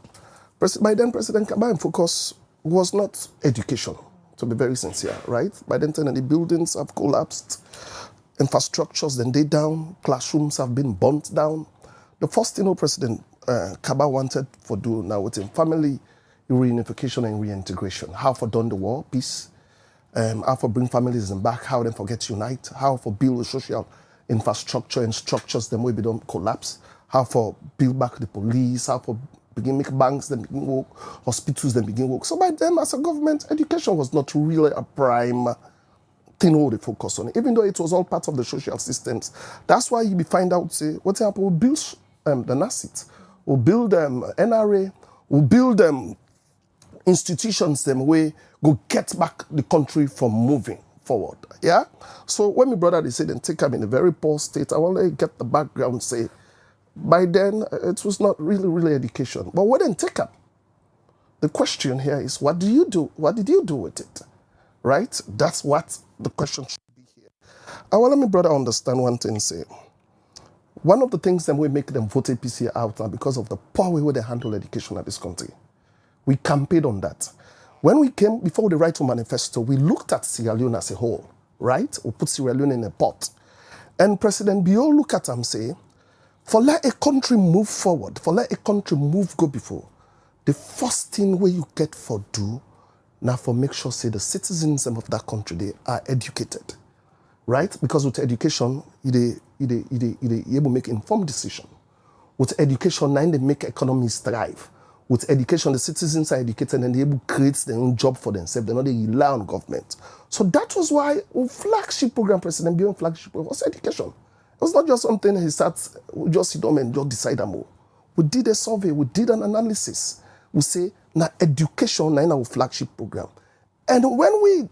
By then, President Kaba focus was not education, to be very sincere, right? By then, the buildings have collapsed, infrastructures then they down, classrooms have been burnt down. The first thing President Kaba wanted for do now with family reunification and reintegration. How for done the war, peace, how for bring families back, how them forget unite, how for build a social infrastructure and structures them way we don't collapse, how for build back the police, how for begin make banks, then begin work, hospitals, then begin work. So by then, as a government, education was not really a prime thing all they focus on, even though it was all part of the social systems. That's why you find out, say, what happened, we'll build the NACIT, we'll build NRA, we'll build institutions them way go get back the country from moving forward. Yeah? So when my brother, they said, then take them in a very poor state, I want to get the background, say, by then, it was not really education. But what then take up? The question here is, what do you do? What did you do with it? Right? That's what the question should be here. I want my brother understand one thing, say, one of the things that we make them vote APC out now because of the poor way they handle education at this country. We campaigned on that. When we came, before the right to manifesto, we looked at Sierra Leone as a whole, right? We put Sierra Leone in a pot. And President Bio look at him and say, for let a country move forward, for let a country go before, the first thing where you get for do, now for make sure say the citizens of that country, they are educated, right? Because with education, you able to make informed decision. With education, now they make economies thrive. With education, the citizens are educated and they able to create their own job for themselves. They're not they rely on government. So that was why our flagship program, President Beyond flagship program, was education. It was not just something he starts, we just sit down and just decide more. We did a survey, we did an analysis. We say, now education in our flagship program. And when we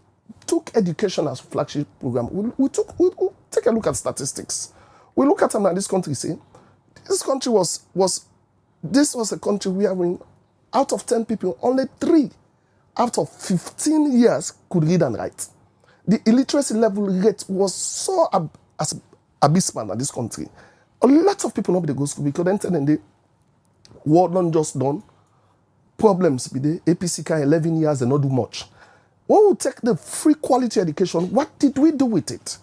took education as flagship program, we take a look at statistics. We look at them in this country, say, this country was a country where out of 10 people, only 3 out of 15 years could read and write. The illiteracy level rate was so abysmal in this country. A lot of people nobody go to school because then the world not just done. Problems with the APC can 11 years and not do much. When we take the free quality education, what did we do with it?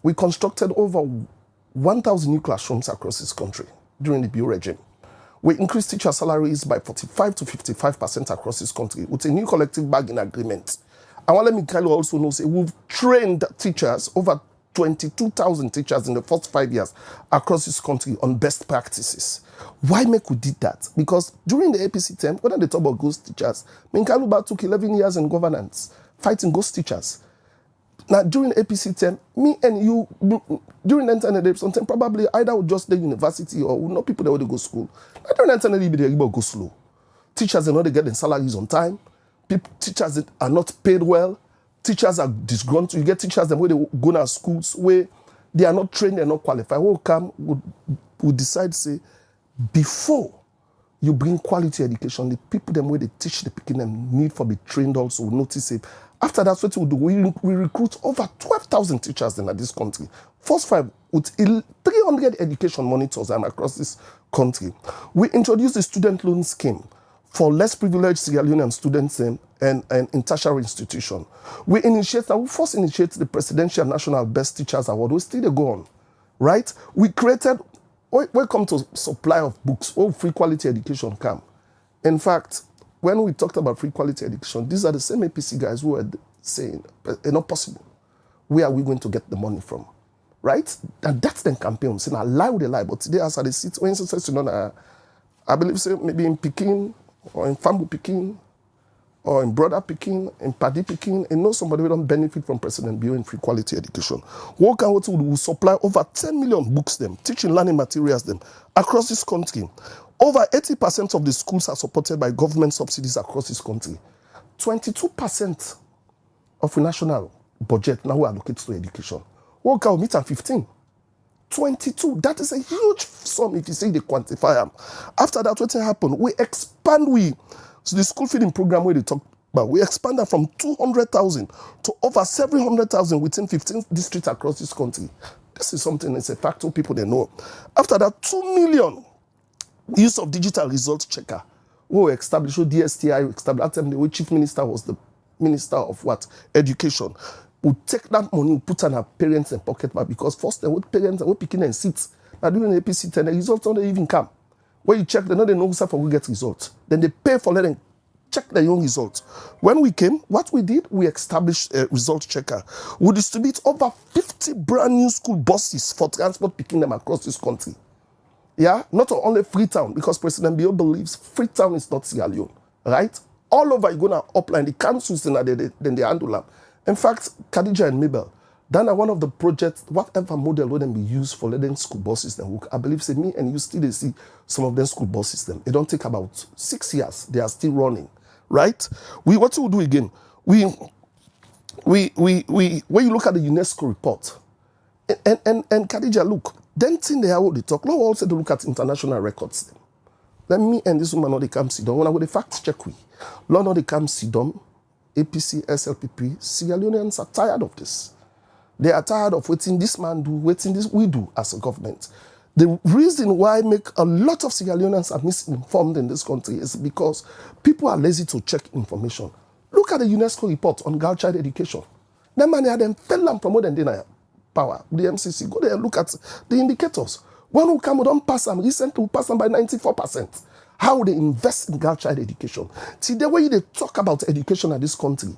We constructed over 1,000 new classrooms across this country during the Bio regime. We increased teacher salaries by 45 to 55% across this country with a new collective bargaining agreement. And let me tell you also know, say we've trained teachers, over 22,000 teachers in the first 5 years across this country on best practices. Why make we did that? Because during the APC term, when they talk about ghost teachers, Minkaluba took 11 years in governance, fighting ghost teachers. Now, during APC term, me and you, during the internet, sometimes probably either would just the university or not people that would go to school. Now, during the internet, they go slow. Teachers are not getting salaries on time. Teachers are not paid well. Teachers are disgruntled. You get teachers that where they go to schools where they are not trained, they're not qualified. Who come would decide say, before you bring quality education, the people them where they teach the people them need for be trained also will notice it. After that, what we do, we recruit over 12,000 teachers in this country. First 5 with 300 education monitors across this country. We introduced the student loan scheme for less privileged Sierra Leonean students and in tertiary institution. We first initiate the Presidential National Best Teachers Award. We still go on, right? We created, welcome to supply of books, free quality education come. In fact, when we talked about free quality education, these are the same APC guys who are saying, it's not possible. Where are we going to get the money from? Right? And that's the campaign. Saying, I lie with a lie, but today as I sit, when says, I believe say, maybe in Peking, or in Fambu Peking, or in Brother Peking, in Paddy Peking, and know somebody who don't benefit from President Bio in free quality education. What can we supply over 10 million books them, teaching learning materials them across this country. Over 80% of the schools are supported by government subsidies across this country. 22% of the national budget now are allocated to education. What can we meet at 15? 22. That is a huge sum if you say they quantify them. After that, what happened? We expand so the school feeding program where they talk about, we expand that from 200,000 to over 700,000 within 15 districts across this country. This is something that's a factor people they know. After that, 2 million use of digital results checker. We established DSTI, established that time the chief minister was the minister of what? Education. We take that money, we put on our parents' and pocket back because first they would parents and we picking and seats. Now during the APC 10, the results don't even come. When you check, they know for we get results. Then they pay for letting check their own results. When we came, what we did, we established a result checker. We distribute over 50 brand new school buses for transport picking them across this country. Yeah, not only Freetown, because President Bio believes Freetown is not Sierra Leone, right? All over you're gonna upline the councils then they handle them. In fact, Khadija and Mabel, then one of the projects, whatever model will then be used for letting school buses then work. I believe say me and you still see some of them school buses them. It don't take about 6 years. They are still running, right? What we do again? When you look at the UNESCO report, and Khadija, look, then thing they are what they talk. Now we also look at international records. Let me and this woman know they come sit down. When I go the fact check we, Lord know they come sit down. APC, SLPP, Sierra Leoneans are tired of this. They are tired of waiting this man do, waiting this we do as a government. The reason why make a lot of Sierra Leoneans are misinformed in this country is because people are lazy to check information. Look at the UNESCO report on girl child education. Them man them fell and promote and power. The MCC go there and look at the indicators. One who come don't pass them recently will pass them by 94%. How they invest in girl child education. See the way they talk about education in this country.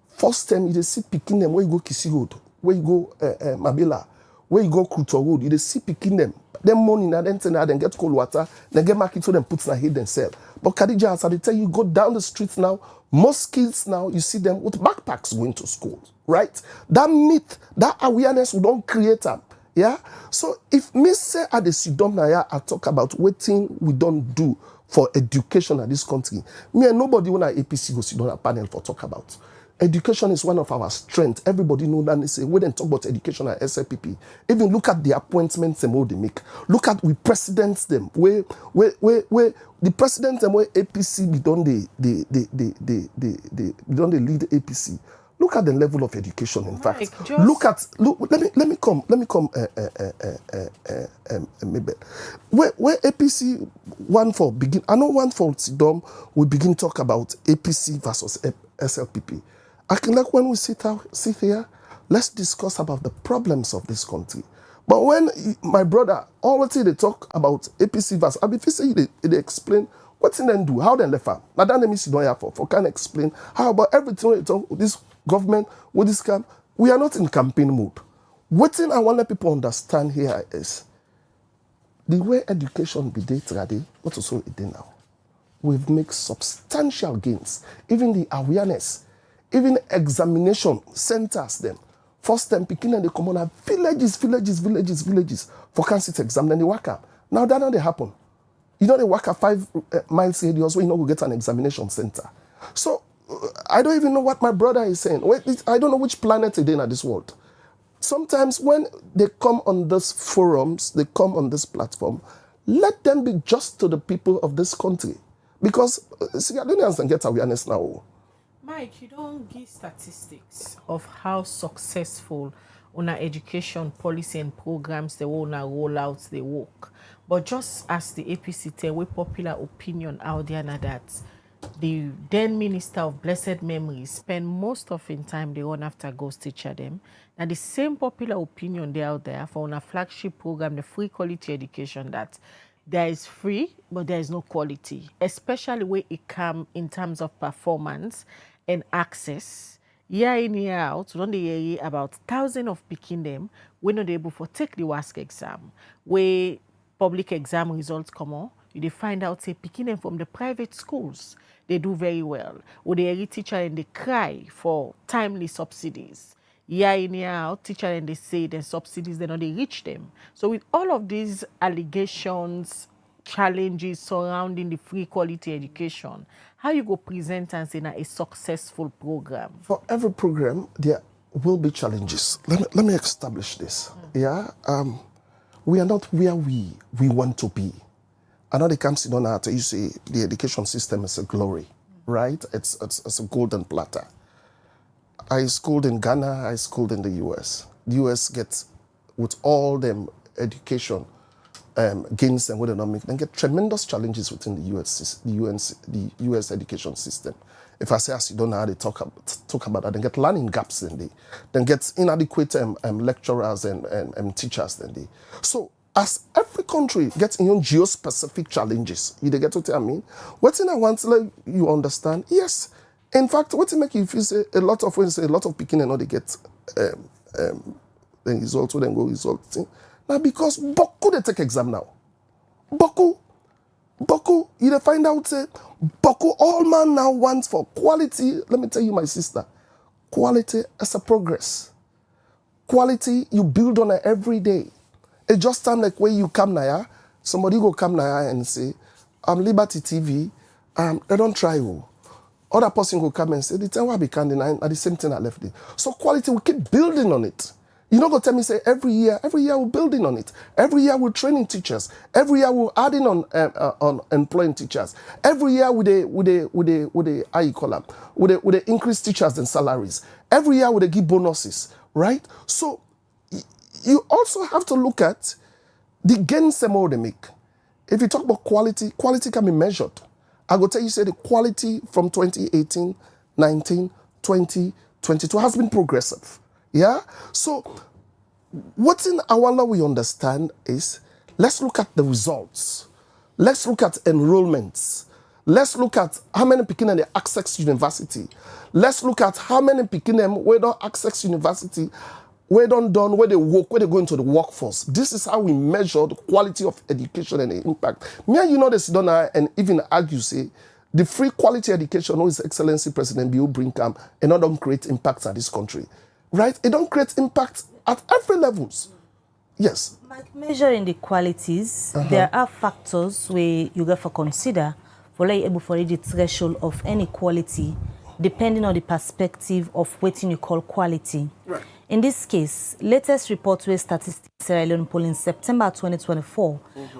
First time you see picking them where you go Kisi Road, where you go Mabila, where you go Kruto Road, you see picking them. Them money now, then get cold water, then get market so them put in a head and sell. But Khadija, as I tell you, go down the streets now, most kids now, you see them with backpacks going to school, right? That myth, that awareness we don't create them. Yeah? So if me say at the Sidom now, I talk about what thing we don't do for education in this country, me and nobody when I APC go sit on a panel for talk about. Education is one of our strengths. Everybody know that. They say, we don't talk about education at SLPP. Even look at the appointments them what they make. Look at we presidents them. Where the president them where APC be done the lead APC. Look at the level of education. In fact, let me come. Maybe where APC one for begin. I know one for Sidom. We begin talk about APC versus SLPP. I can like when we sit here, let's discuss about the problems of this country. But when my brother already they talk about APC versus, I mean, if you say they explain what in them do, how they left out. Now that let me sit down here for can explain how about everything we talk with this government, with this camp. We are not in campaign mode. What thing I want to let people understand here is the way education be day today, what also it day now. We've made substantial gains. Even the awareness, even examination centers them. First time picking and they come on villages for cancer exam, then they work up. Now that don't happen. You know they work at 5 miles radius where you know go get an examination center. So I don't even know what my brother is saying. I don't know which planet they're in this world. Sometimes when they come on these forums, they come on this platform, let them be just to the people of this country. Because Sierra Leoneans can get awareness now. Mike, you don't give statistics of how successful on our education policy and programs they want to roll out they work. But just as the APC tell, we popular opinion out there now that the then Minister of Blessed Memory spend most of his time they run after ghost teacher them. Now the same popular opinion they out there for on a flagship program, the free quality education, that there is free, but there is no quality, especially where it come in terms of performance and access. Year in, year out, we don't hear about thousands of picking them. We're not able to take the WASC exam. Where public exam results come on, you find out, say, picking them from the private schools, they do very well. Or they hear teacher and they cry for timely subsidies. Year in, year out, teacher and they say the subsidies, they reach them. So with all of these allegations, challenges surrounding the free quality education, how you go present and say a successful program? For every program, there will be challenges. Let me establish this. Yeah, we are not where we want to be. I know they come sit down after you say the education system is a glory, right? It's a golden platter. I schooled in Ghana, I schooled in the US. The US gets, with all them education gains and what they don't make, then get tremendous challenges within the US education system. If I say as you don't know how they talk about that, then get learning gaps in then get inadequate lecturers and teachers in the. So as every country gets in your geo-specific challenges, you get what I mean? What thing I want to let you understand, yes. In fact, what it make you feel say a lot of when say a lot of picking and all they get then result, then go result thing. Now because Boku they take exam now. Boku, you find out say Boku all man now wants for quality. Let me tell you, my sister, quality is a progress. Quality you build on it every day. It just time like when you come now, somebody go come now and say, I'm Liberty TV, they don't try you. Other person will come and say, the time I be candy at the same thing I left it. So quality, we keep building on it. You not gonna tell me say every year we're building on it. Every year we're training teachers. Every year we're adding on employing teachers. Every year with the how you call them, with the increase teachers and salaries. Every year with the give bonuses, right? So you also have to look at The gains them all they make. If you talk about quality, quality can be measured. I go tell you, say the quality from 2018, 19, 20, 22 has been progressive. Yeah? So what in our law we understand is, let's look at the results. Let's look at enrollments. Let's look at how many people they access university. Let's look at how many people we don't access university, we don't done, where they work, where they go into the workforce. This is how we measure the quality of education and the impact. Me and you know this don't and even argue say the free quality education who His Excellency President Bill Brinkham and not don't create impact at this country. Right? It don't create impact at every levels. Yes. Like measuring the qualities, there are factors where you got to consider for like able for the threshold of any quality, depending on the perspective of what you call quality. Right. In this case, latest report where Statistics Sierra Leone poll in September 2024,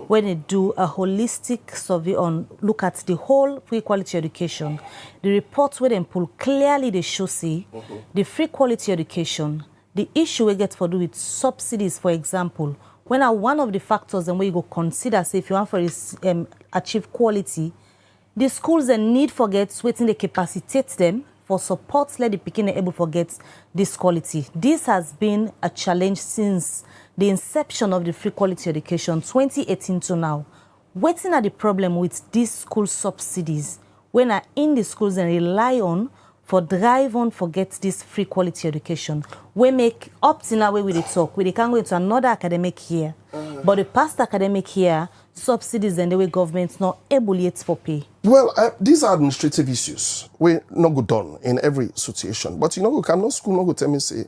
when they do a holistic survey on look at the whole free quality education, the report where they poll clearly they show say the free quality education, the issue we get for do with subsidies, for example, when are one of the factors and where you go consider say if you want for achieve quality, the schools then need for get waiting they capacitate them for support let the picking able to get this quality. This has been a challenge since the inception of the free quality education 2018 to now. Waiting at the problem with these school subsidies when are in the schools and rely on for drive on for get this free quality education. We make up to now where we talk, we can go into another academic year. But the past academic year, subsidies and the way government's not able yet for pay. Well, these are administrative issues. We not go done in every situation. But you know, no school no go tell me say,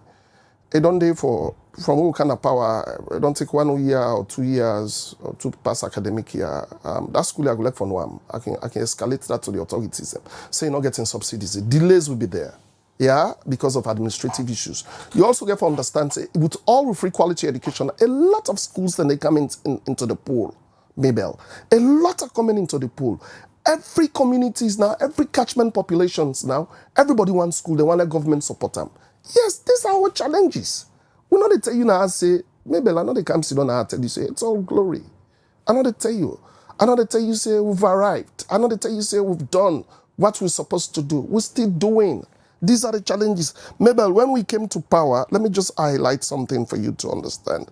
it don't day for from what kind of power. It don't take 1 year or 2 years or two past academic year. That school I go like for no I can escalate that to the authorities. Say not getting subsidies. The delays will be there. Yeah, because of administrative issues. You also get to understand, say, with all free quality education, a lot of schools then they come into the pool. Mabel, a lot are coming into the pool. Every communities now, every catchment populations now, everybody wants school, they want the government support them. Yes, these are our challenges. We know they tell you now, I say, Mabel, I know they come sit down and tell you, say, it's all glory. I know they tell you. I know they tell you, say, we've arrived. I know they tell you, say, we've done what we're supposed to do. We're still doing. These are the challenges. Mabel, when we came to power, let me just highlight something for you to understand.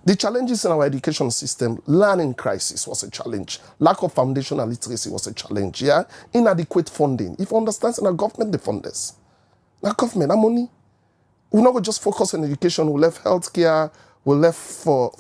The challenges in our education system, learning crisis was a challenge. Lack of foundational literacy was a challenge, yeah? Inadequate funding. If you understand, in our government, they fund this. Now government, our money. We're not going to just focus on education. We left healthcare, we left for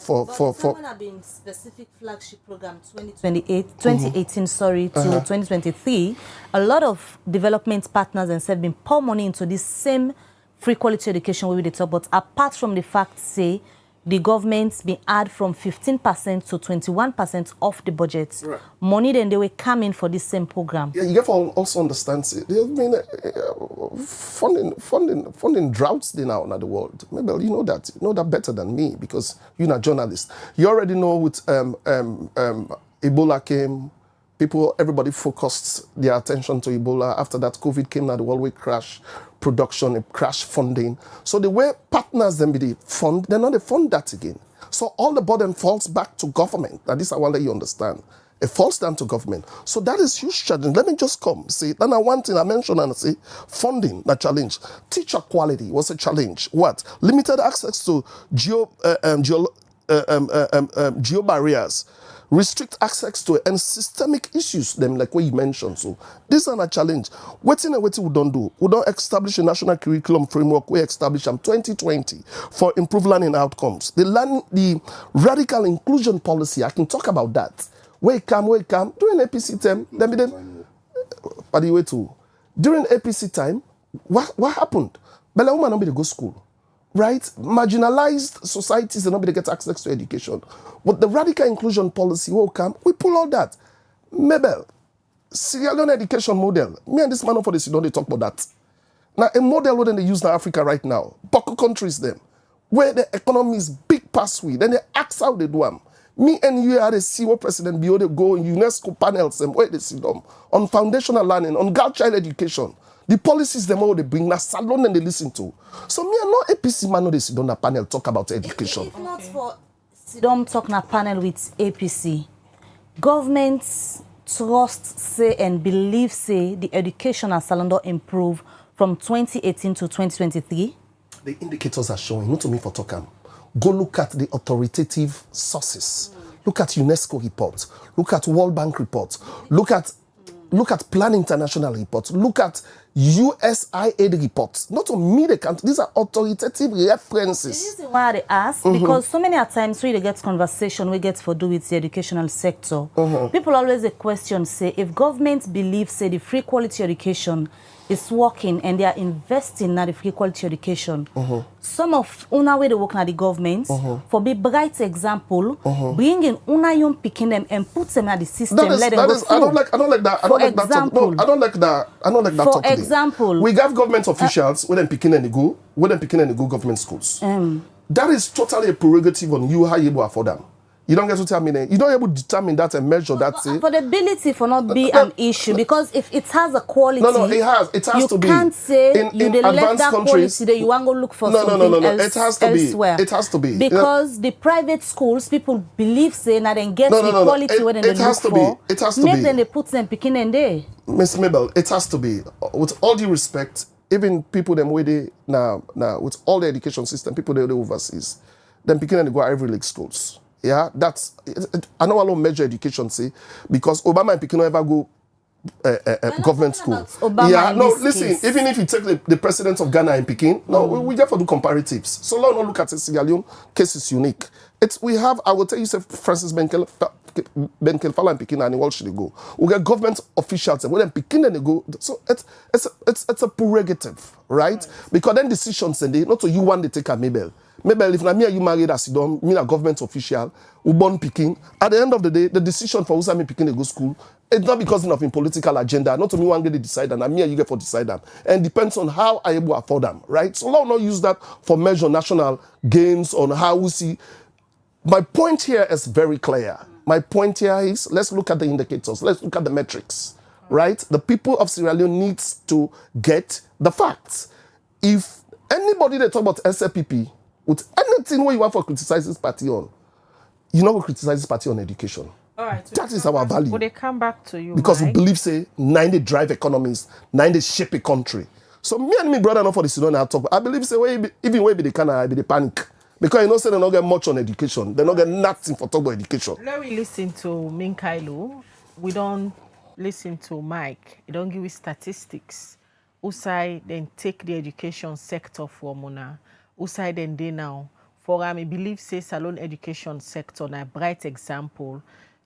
been specific flagship program 2018 to 2023. A lot of development partners and have been pour money into this same free quality education where we talk about. Apart from the fact, say, the government's been add from 15% to 21% of the budget. Right. Money then they were coming for this same program. Yeah, you have to also understand, see, there have been funding droughts now in the world. Maybe you know that better than me because you're a journalist. You already know with Ebola came, everybody focused their attention to Ebola. After that, COVID came, now the world will crash production, it crash funding. So the way partners then be the fund, they're not the fund that again. So all the burden falls back to government. Now this I want that you understand. It falls down to government. So that is huge challenge. Let me just say, then one thing I mentioned and say, funding, the challenge. Teacher quality was a challenge. What? Limited access to geo barriers. Restrict access to and systemic issues, them like what you mentioned. So this is a challenge. What we don't do? We don't establish a national curriculum framework. We establish in 2020 for improved learning outcomes. The radical inclusion policy, I can talk about that. Where come, during APC time, by the way too, during APC time, what happened? Bella woman nobody go school. Right? Marginalized societies and nobody gets access to education. But the radical inclusion policy will come, we pull all that. Mabel, Sierra Leone education model. Me and this man for this, you don't talk about that. Now, a model what they use in Africa right now, Boko countries them, where the economy is big pass we, then they ask how they do them. Me and you are the CEO President Bio, they go in UNESCO panels and where they see them on foundational learning, on girl child education. The policies them all they bring, na salon and they listen to. So me and no APC man no they sit on the panel talk about education. If not for Sidom talk na panel with APC. Governments trust, say, and believe, say, the education at Salondo improve from 2018 to 2023? The indicators are showing, not to me for talking. Go look at the authoritative sources. Look at UNESCO reports. Look at World Bank reports. Look at Plan International reports. Look at USAID reports. Not to me, these are authoritative references. This is why they ask, because so many times when they get conversation, we get for do with the educational sector. People always a question, say, if government believes, say, the free quality education is working and they are investing in the free quality education. Some of una way they work na the government, for be bright example, bring in una young picking them and put them in the system. Let them go through. I don't like that. I don't like that. For example, we have government officials when them picking and they go government schools. That is totally a prerogative on you how you able afford them. You don't get to tell me that. You don't able to determine that and measure that. Affordability for not be an issue, because if it has a quality, it has to be. You can't say in advanced left that countries, quality that you want to look for something else. It has to elsewhere. be. It has to be. Because the private schools, people believe saying that they get the quality when they look for. It has to Maybe be. then they put them picking and there. Miss Mabel, it has to be. With all due respect, even people them where they now with all the education system, people they overseas, them picking and they go Ivy League schools. Yeah, that's I know a lot of major education say because Obama and Pekin never go government school. Obama listen. Case. Even if you take the president of Ghana and Pekin, we have to do comparatives. So long, not look at Sierra Leone case is unique. I will tell you, say Francis Ben Kelfala and Pekin and where should they go? We get government officials and when they Pekin and they go. So it's a prerogative, right? Because then decisions and they not so you want to take a Mabel. Maybe if na me and you married as Sidom, me a government official, who born picking. At the end of the day, the decision for who's me picking to go school, it's not because of a political agenda. Not to me one get to decide and me and you get for decide them. And depends on how I able afford them, right? So let's not use that for measure national gains on how we see. My point here is very clear. My point here is let's look at the indicators. Let's look at the metrics, right? The people of Sierra Leone needs to get the facts. If anybody that talk about SLPP with anything where you want for criticize this party on, you know we criticize this party on education. All right. That is our value. Will they come back to you, because Mike? we believe, say, 90 drive economies, 90 shape a country. So me and me brother not for the Sudan I talk. I believe, say, even way be the kind of be the panic. Because you know, say they don't get much on education. They don't get nothing for talk about education. Let me listen to Minkailu. We don't listen to Mike. He don't give you statistics. Usai then take the education sector for Mona. Usai then they now. For I believe say Salon education sector na bright example.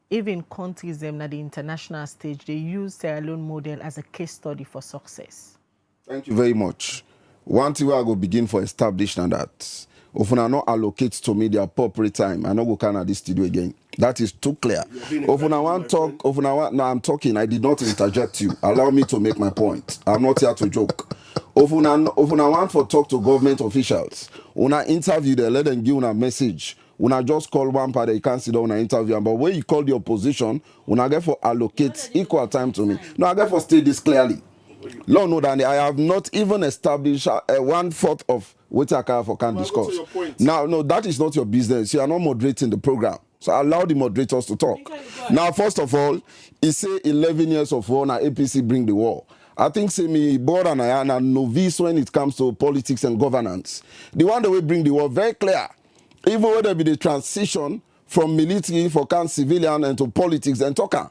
Even countries them na the international stage, they use Sierra Leone model as a case study for success. Thank you very much. One thing I go begin for establishing that. If I not allocate to me the appropriate time, I not go can at this studio again. That is too clear. If I want talk, now I'm talking. I did not interject you. Allow me to make my point. I'm not here to joke. If I want to talk to government officials, when I interview them, let them give a message. When I just call one party, you can't sit down and interview them. But when you call the opposition, when I get for allocate equal time to me, no, I get for state this clearly. Lord, no, Danny, I have not even established 1/4 of what I can discuss. Now, no, that is not your business. You are not moderating the program. So allow the moderators to talk. Now, first of all, he say 11 years of war, now APC bring the war. I think say me board and I am a novice when it comes to politics and governance. The one that will bring the war very clear. Even when there be the transition from military for civilian and to politics, then talker.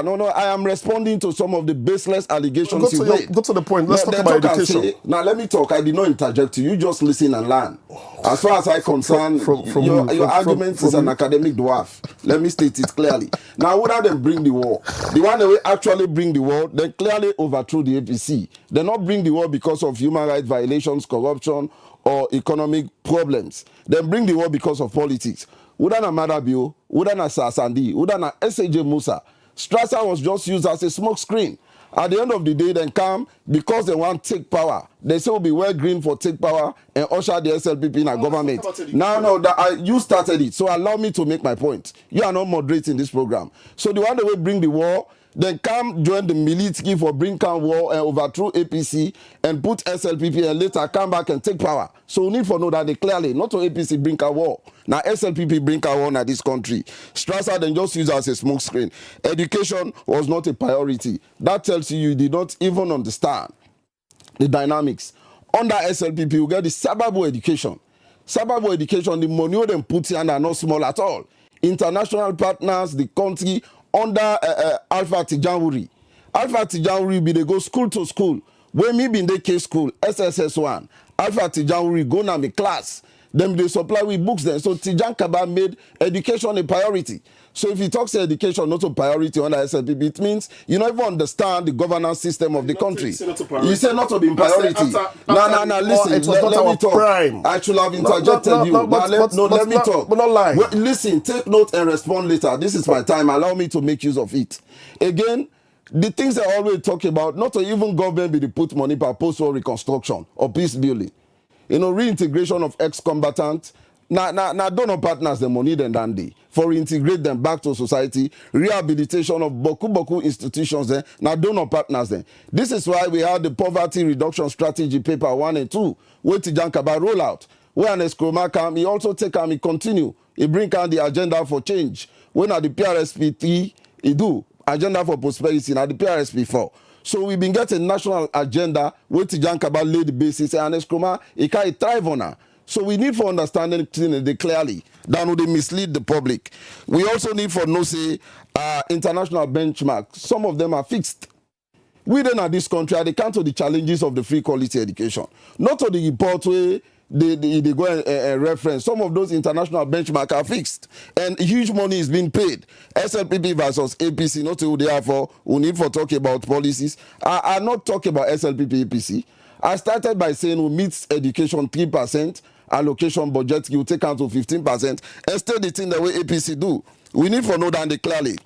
No, I am responding to some of the baseless allegations you made. Go to the point. Let's talk about education. Now let me talk. I did not interject you. You just listen and learn. As far as I concern, your argument is an academic dwarf. Let me state it clearly. Now, whether they bring the war, the one that will actually bring the war, they clearly overthrew the APC. They not bring the war because of human rights violations, corruption, or economic problems. They bring the war because of politics. Udana Madabio, Udana Sasandi, Udana SAJ Musa. Strasser was just used as a smoke screen. At the end of the day, then come because they want to take power. They say will be well green for take power and usher the SLPP in a government. You started it. So allow me to make my point. You are not moderating this program. So the one that will bring the war, Then come join the military for bring down war and overthrow APC and put SLPP and later come back and take power. So we need to know that they clearly, not to APC bring down war. Now SLPP bring down war in this country. Strasser then just use as a smoke screen. Education was not a priority. That tells you did not even understand the dynamics. Under SLPP, you get the Sababo education. Sababo education, the money they put in are not small at all. International partners, the country, under Alpha Tijanwuri. Alpha Tijanwuri be they go school to school. When me be in the case school, SSS1, Alpha Tijanwuri go na me class. Then they supply with books then. So Tijan Kaba made education a priority. So if he talks education not a priority under SLPP, it means you don't even understand the governance system of the country. You say not to be priority. No, listen, let me talk. Prime. I should have interjected you. Let me talk. But not lie. Listen, take note and respond later. This is my time. Allow me to make use of it. Again, the things I always talk about, not to even government be the put money for post-war reconstruction or peace building. Reintegration of ex-combatants. Now donor partners the money then dandy for reintegrate them back to society, rehabilitation of boku institutions then. Now donor partners then. This is why we had the poverty reduction strategy paper 1 and 2, where Tijan Kaba roll out. Where an Eskroma come, he also take and he continue. He bring out the agenda for change. When at the PRSP 3, he do agenda for prosperity. Now the PRSP 4. So we've been getting national agenda where Tijan Kaba laid the basis and Eskroma, he can thrive on her. So we need for understanding it clearly. That would mislead the public. We also need for international benchmarks. Some of them are fixed. We then at this country, they count to the challenges of the free quality education. Not to the report where they go and reference. Some of those international benchmarks are fixed. And huge money is being paid. SLPP versus APC, not who they are for. We need for talking about policies. I'm not talking about SLPP APC. I started by saying we meet education 3%. Allocation budget, you take out to 15%, and still the thing the way APC do. We need for know that they clearly.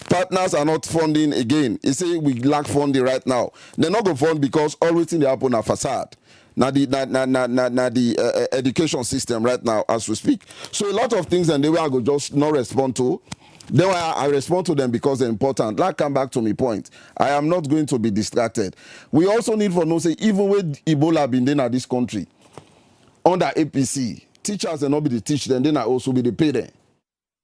Partners are not funding again. They say we lack funding right now. They're not going to fund because everything they happen a facade. Now the education system right now as we speak. So a lot of things and they will go just not respond to. Then I respond to them because they're important. Like come back to my point. I am not going to be distracted. We also need for know say even with Ebola been in this country. Under APC, teachers and not be the teach them, then I also be the pay them.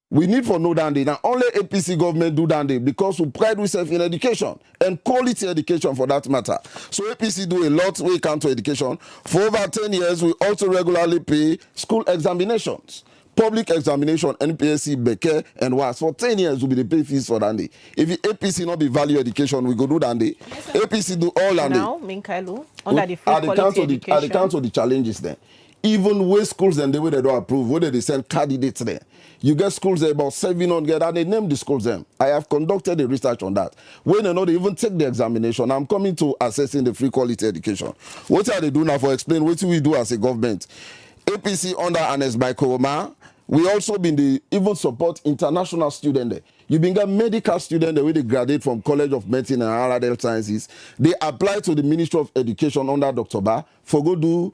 We need for know that now only APC government do that because we pride ourselves in education and quality education for that matter. So APC do a lot when it comes to education. For over 10 years, we also regularly pay school examinations. Public examination, NPSC, Beke, and WAS. For 10 years, we be the pay fees for that day. If the APC not be value education, we go do that day. APC do all that day. Now, Minkailu, under the free quality education. At the council, the challenges there. Even with schools and the way they don't approve, whether they send candidates there. You get schools there about 700 and they name the schools them. I have conducted the research on that. When they know they even take the examination, I'm coming to assessing the free quality education. What are they doing now for explain what we do as a government? APC under Ernest by Koroma, we also been the even support international students there. You been got medical students there where they graduate from College of Medicine and Allied Health Sciences. They apply to the Ministry of Education under Dr. Ba for go do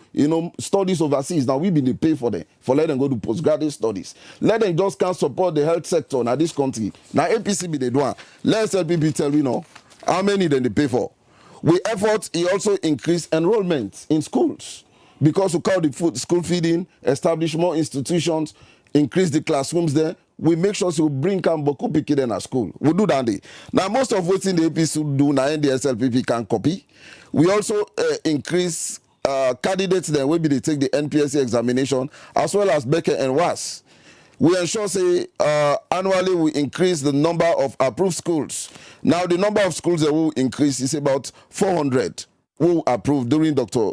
studies overseas. Now we been the pay for them for let them go do postgraduate studies. Let them just can't support the health sector in this country. Now APC be the one. Let SLPP tell you how many then they pay for. We effort he also increase enrollment in schools because we call the school feeding, establish more institutions, increase the classrooms there. We make sure we bring Boku Piki in our school. We do that. Now, most of what's in the APC do now, the SLPP can copy. We also increase candidates then will be they take the NPSC examination as well as Becker and WAS. We ensure say annually we increase the number of approved schools. Now, the number of schools that will increase is about 400 who approved during Dr.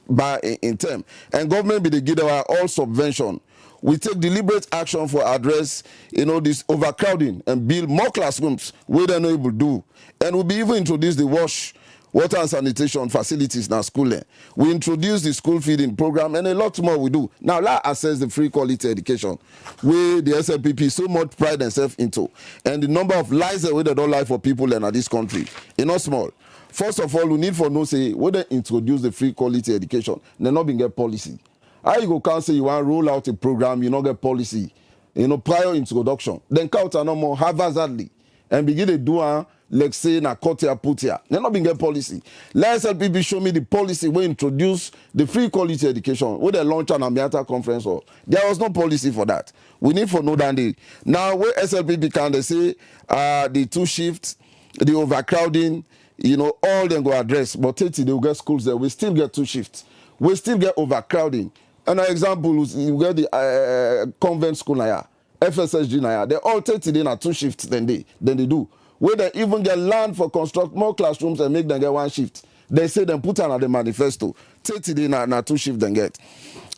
Ba in term. And government be the give our all subvention. We take deliberate action for address, this overcrowding and build more classrooms where they're not able to do. And we'll be even introduce the water and sanitation facilities in our school. We introduce the school feeding program and a lot more we do. Now, let's assess the free quality education where the SLPP so much pride themselves into. And the number of lives that we don't lie for people in this country, not small. First of all, we need for say, when they introduce the free quality education, they not being get policy. How you go can't say you want to roll out a program, you not get policy, prior introduction. Then count no more haphazardly. and begin to do like say na cut here, put here. They not being get policy. Let SLPP show me the policy we introduce the free quality education with the launch on Amiata conference hall. There was no policy for that. We need for know that now where SLPP can they say the 2 shifts, the overcrowding, you know, all them go address, but 30 they will get schools there. We still get 2 shifts. We still get overcrowding. An example is you get the convent school now, FSSG now. They all 30 days na 2 shifts then they do. Where they even get land for construct more classrooms and make them get 1 shift. They say them put on the manifesto. 30 days na 2 shifts then get.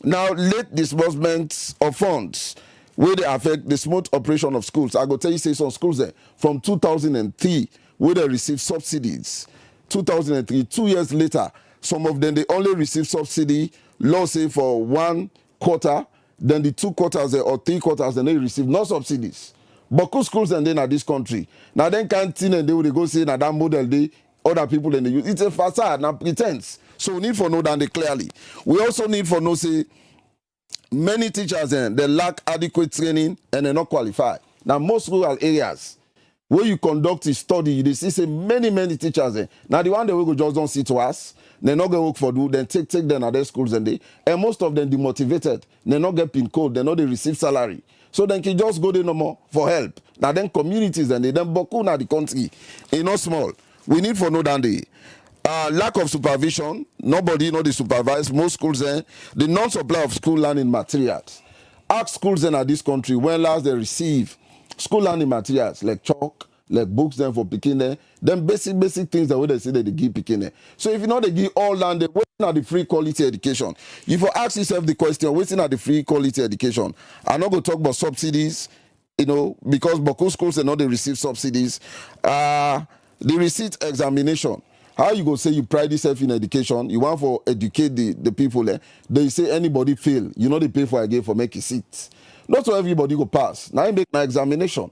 Now late disbursements of funds where they affect the smooth operation of schools. I go tell you say some schools there from 2003 where they receive subsidies. 2003, 2 years later, some of them they only receive subsidy, law say for 1 quarter, then the 2 quarters or 3 quarters, then they receive no subsidies. Boku schools and then at this country. Now then canteen and they will go say now that model they other people then they use. It's a facade, now pretense. So we need for know that they clearly. We also need for know say many teachers they lack adequate training and they're not qualified. Now most rural areas where you conduct a study, you see say many teachers now the one they will go just don't see to us. They're not going to work for do, then take them at their schools and most of them demotivated. They not get pin code, they not they receive salary. So then can just go there no more for help. Now then communities and then boku na the country, not small. We need for know that the lack of supervision, nobody know the supervise. Most schools the non-supply of school learning materials. Ask schools at this country when last they receive school learning materials like chalk, like books then for picking them basic things that way they say that they give picking. So if you know they give all land, they waiting at the free quality education. If you ask yourself the question, waiting at the free quality education, I'm not going to talk about subsidies, you know, because Boko schools they know they receive subsidies. The receipt examination. How you go say you pride yourself in education, you want for educate the people there. They say anybody fail, you know they pay for again for make a seat. Not so everybody go pass. Now I make my examination.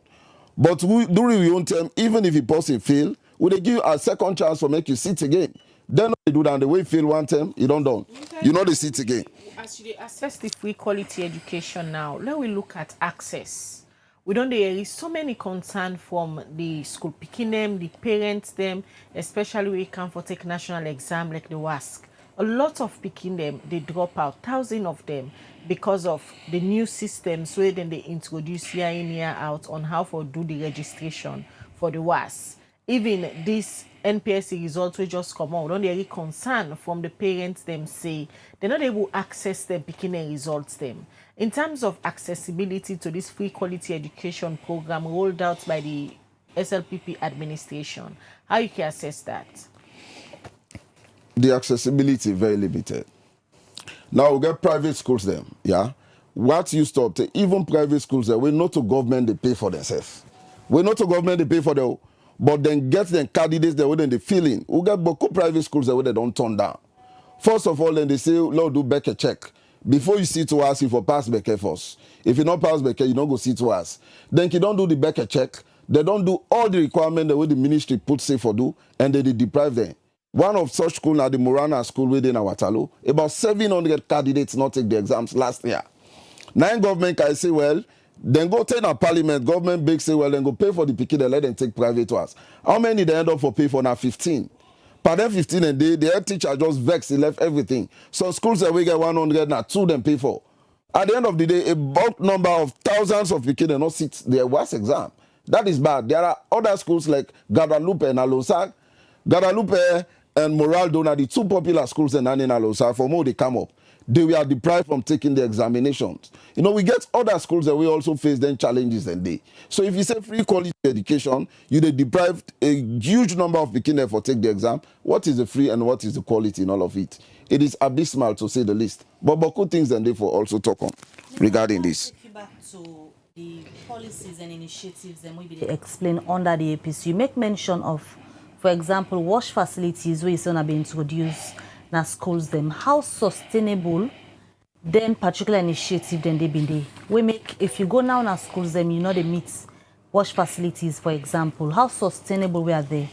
But during your own term, even if a person fail, will they give you a second chance for make you sit again? Then they do that. The way you fail 1 term, you don't done. You know they sit again. As you assess the free quality education now, let we look at access. We don't there is so many concern from the school picking them, the parents them, especially when it come for take national exam like the WASC. A lot of picking them, they drop out, thousands of them, because of the new systems where then they introduce year in, year out on how to do the registration for the WAS. Even this NPSC results will just come out. Don't they concern from the parents them say they're not able to access them picking the results them. In terms of accessibility to this free quality education program rolled out by the SLPP administration, how you can assess that? The accessibility very limited. Now we get private schools them, yeah. What you stop to even private schools there, we not to government they pay for themselves. We not to government they pay for them, but then get them candidates there when they fill in. We get boku private schools there where they don't turn down. First of all, then they say, Lord, do back a check. Before you see to us, if you pass back first. If you not pass back, you don't go see to us. Then you don't do the back a check. They don't do all the requirements the way the ministry puts say for do, and they deprive them. One of such school now, the Morana school within Awatalo, about 700 candidates not take the exams last year. Now government can say, well, then go take a parliament, government big say, well, then go pay for the picket and let them take private to us. How many they end up for pay for now? 15. Per them 15 and the head teacher just vexed, he left everything. So schools that we get 100 now, 2 them pay for. At the end of the day, a bulk number of thousands of picket and not sit their worst exam. That is bad. There are other schools like Guadalupe and Alosak. Guadalupe and Moraldo are the 2 popular schools in Alosa. For more they come up, they were deprived from taking the examinations. You know, we get other schools that we also face then challenges and they. So if you say free quality education, you they deprived a huge number of beginners for take the exam. What is the free and what is the quality in all of it? It is abysmal to say the least. But Boku things and therefore also talk on regarding this. Back to the policies and initiatives and maybe they explain under the APC. You make mention of, for example, wash facilities where it's going to be introduced in schools them. How sustainable them particular initiative then they been there? We make, if you go now in schools them, you know they meet wash facilities, for example. How sustainable were they?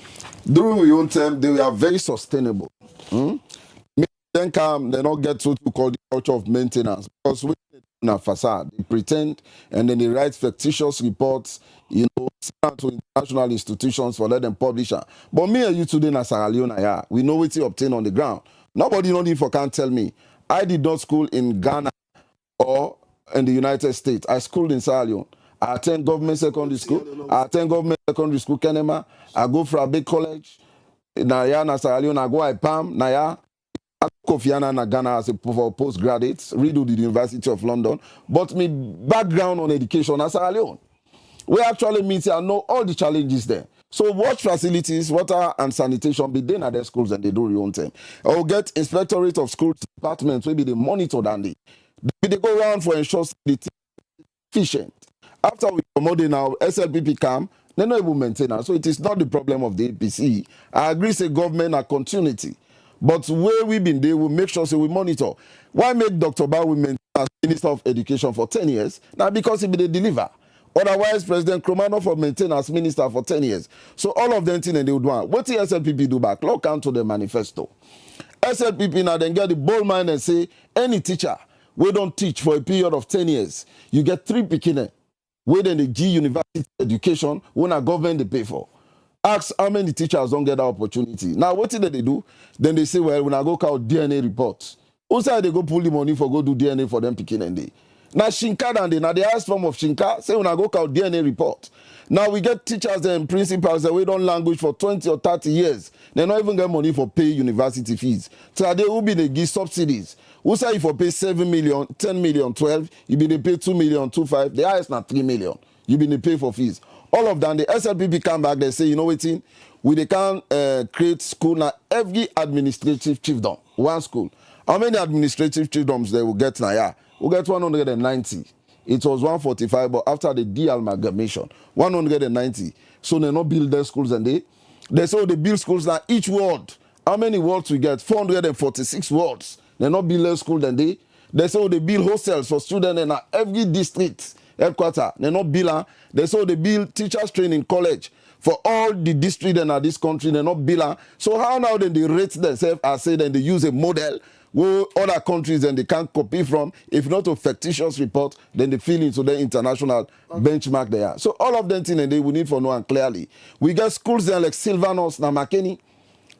During your own time, they were very sustainable. Then come, they not get what we call the culture of maintenance. Because we in a facade, they pretend and then they write fictitious reports, you know, to international institutions for let them publish am. But me and you today in Sierra Leone, yeah, we know what you obtain on the ground. Nobody no need for can tell me. I did not school in Ghana or in the United States. I schooled in Sierra Leone. I attend government secondary school. I attend government secondary school, Kenema. I go for a big college. Na Sierra Leone, I go IPAM, I go Kofiana na Ghana as a postgraduate, redo the University of London. But my background on education as Sierra Leone. We actually meet and know all the challenges there. So watch facilities, water and sanitation be done at their schools and they do your own thing. Or get inspectorate of schools departments, maybe they monitor than they go around for ensure the efficient. After we promote now, SLPP come, they not able maintenance. So it is not the problem of the APC. I agree, say government and continuity. But where we been there, we make sure so we monitor. Why make Dr. Ba we maintain as Minister of Education for 10 years? Now because he be the deliver. Otherwise, President Kromano for maintain as minister for 10 years. So all of them things they would want. What the SLPP do back? Look out to the manifesto. SLPP now then get the bold mind and say, any teacher, we don't teach for a period of 10 years. You get 3 beginning. Where then the G university education, when a government they pay for. Ask how many teachers don't get that opportunity. Now, what did they do? Then they say, well, when I go count DNA reports, also they go pull the money for go do DNA for them picking and day. Now Shinka and they now the highest form of Shinka, say when I go count DNA report. Now we get teachers and principals that we don't language for 20 or 30 years. They not even get money for pay university fees. So they will be they give subsidies. Who say if you pay 7 million, 10 million, 12, you be they pay 2 million, 2.5, the highest not 3 million. You be they pay for fees. All of them, the SLPP come back, they say, you know what, we can create school now, every administrative chiefdom, one school. How many administrative chiefdoms they will get now? Yeah, we'll get 190. It was 145, but after the de-amalgamation, 190. So they not build their schools and they say they build schools now, each ward. How many wards we get? 446 wards. They not build their school and they say they build hostels for students in every district. Headquarter, they not bill. They say they build teachers training college for all the district in this country. They not bill. So how now then they rate themselves as say then they use a model where other countries then they can't copy from. If not a fictitious report, then they fill into the international benchmark they are. So all of them things they will need for know and clearly. We get schools there like Sylvanos na Makeni,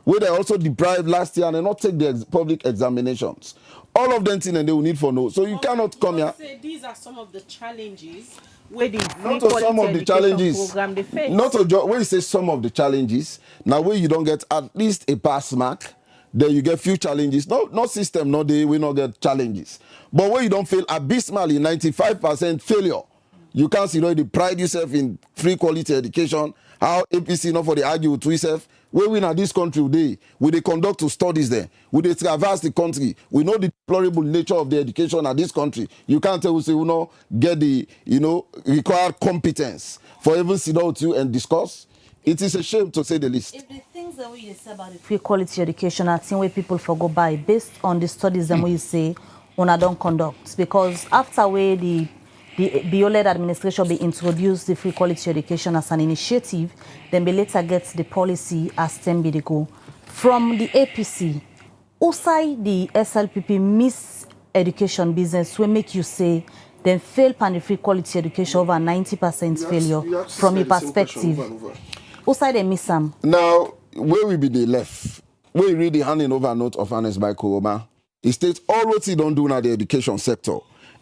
where they also deprived last year and they not take the public examinations. All of them things they will need for know. So you cannot come here. Say these are some of the challenges where the Not to some of the challenges. Program they face. Not to when you say some of the challenges, now where you don't get at least a pass mark, then you get few challenges. No system, no day, we not get challenges. But when you don't fail abysmally, 95% failure. You can't see, they pride yourself in free quality education. How APC not for the argue with yourself. Where we in this country today, we they conduct to studies there, we they traverse the country. We know the deplorable nature of the education at this country. You can't tell us, get the, required competence for even sit down with you and discuss. It is a shame to say the least. If the things that we say about the free quality education are things where people forgo by based on the studies that we say when don't conduct, because after where the bio-led administration be introduced the free quality education as an initiative, then be later gets the policy as 10 be the go. From the APC, outside the SLPP miss education business will make you say then fail pan the free quality education over 90% failure from your perspective. Outside they miss some. Now, where we be the left, where we read the handing over note of Ernest by Koroma, it states all what he don't do in the education sector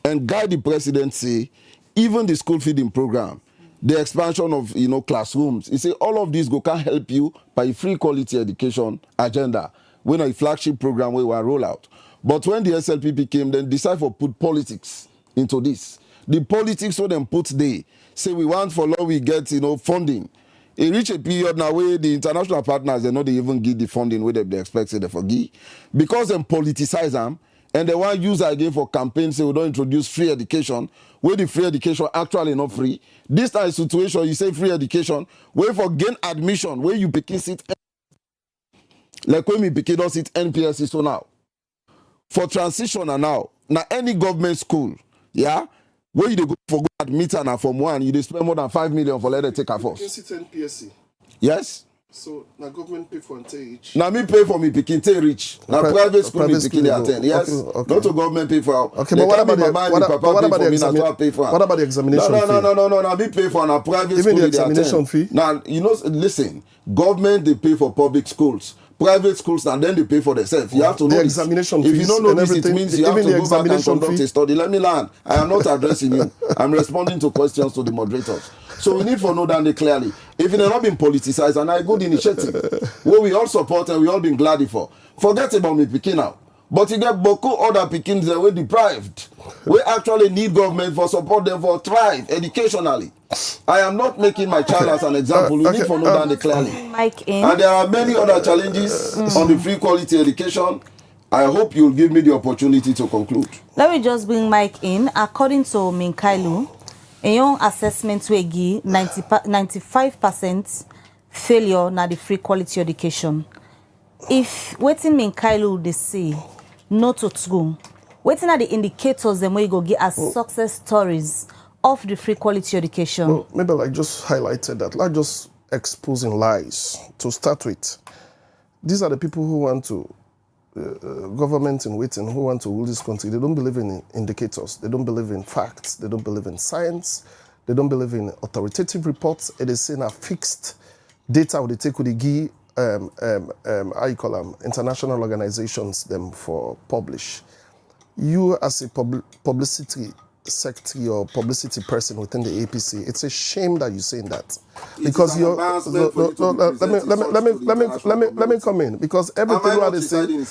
and guide the presidency, even the school feeding program, the expansion of classrooms. He say all of these can help you by free quality education agenda. When a flagship program we will roll out. But when the SLPP came, then decide for put politics into this. The politics so then put they say we want for law we get funding. It reach a period now where the international partners they even give the funding where they expect they forgive because they politicize them. And they want use again for campaigns, say we don't introduce free education, where the free education actually not free. This type of situation, you say free education, where for gain admission, where you pick sit, like when we pick it sit NPSC so now. For transition and now any government school, yeah, where you go for admit and from one, you spend more than 5 million for let it take a force. NPSC. Yes? So now government pay for each. Now me pay for me picking take rich. Now private school me picking they attend. Yes. Okay. Not to government pay for. Okay, but what about the what about the examination fee? No. Now me pay for now private even school the examination fee. Now you know, listen. Government they pay for public schools. Private schools and then they pay for themselves. You have to know the this. examination If you don't know this, it means you have to go back and conduct fee. a study. Let me learn. I am not addressing you. I'm responding to questions to the moderators. So we need to know that clearly. If it has not been politicized and a good initiative, what we all support and we all been glad for. Forget about me picking now. But you get Boko other pickings that were deprived. We actually need government for support them for thrive educationally. I am not making my child as an example. You need to know that clearly. And there are many other challenges on the free quality education. I hope you'll give me the opportunity to conclude. Let me just bring Mike in. According to Minkailu, a young assessment we give 95% failure na the free quality education. If waiting Minkailu they say not to true, waiting are the indicators them we go get as success stories of the free quality education. Well, maybe like just highlighted that, like just exposing lies to start with. These are the people who want to government in waiting who want to rule this country. They don't believe in indicators. They don't believe in facts. They don't believe in science. They don't believe in authoritative reports. It is in a fixed data they take with the GI, how you call them, international organizations them for publish. You as a publicity secretary or publicity person within the APC, it's a shame that you're saying that, because you're. Let me come in, because everything what they say. No.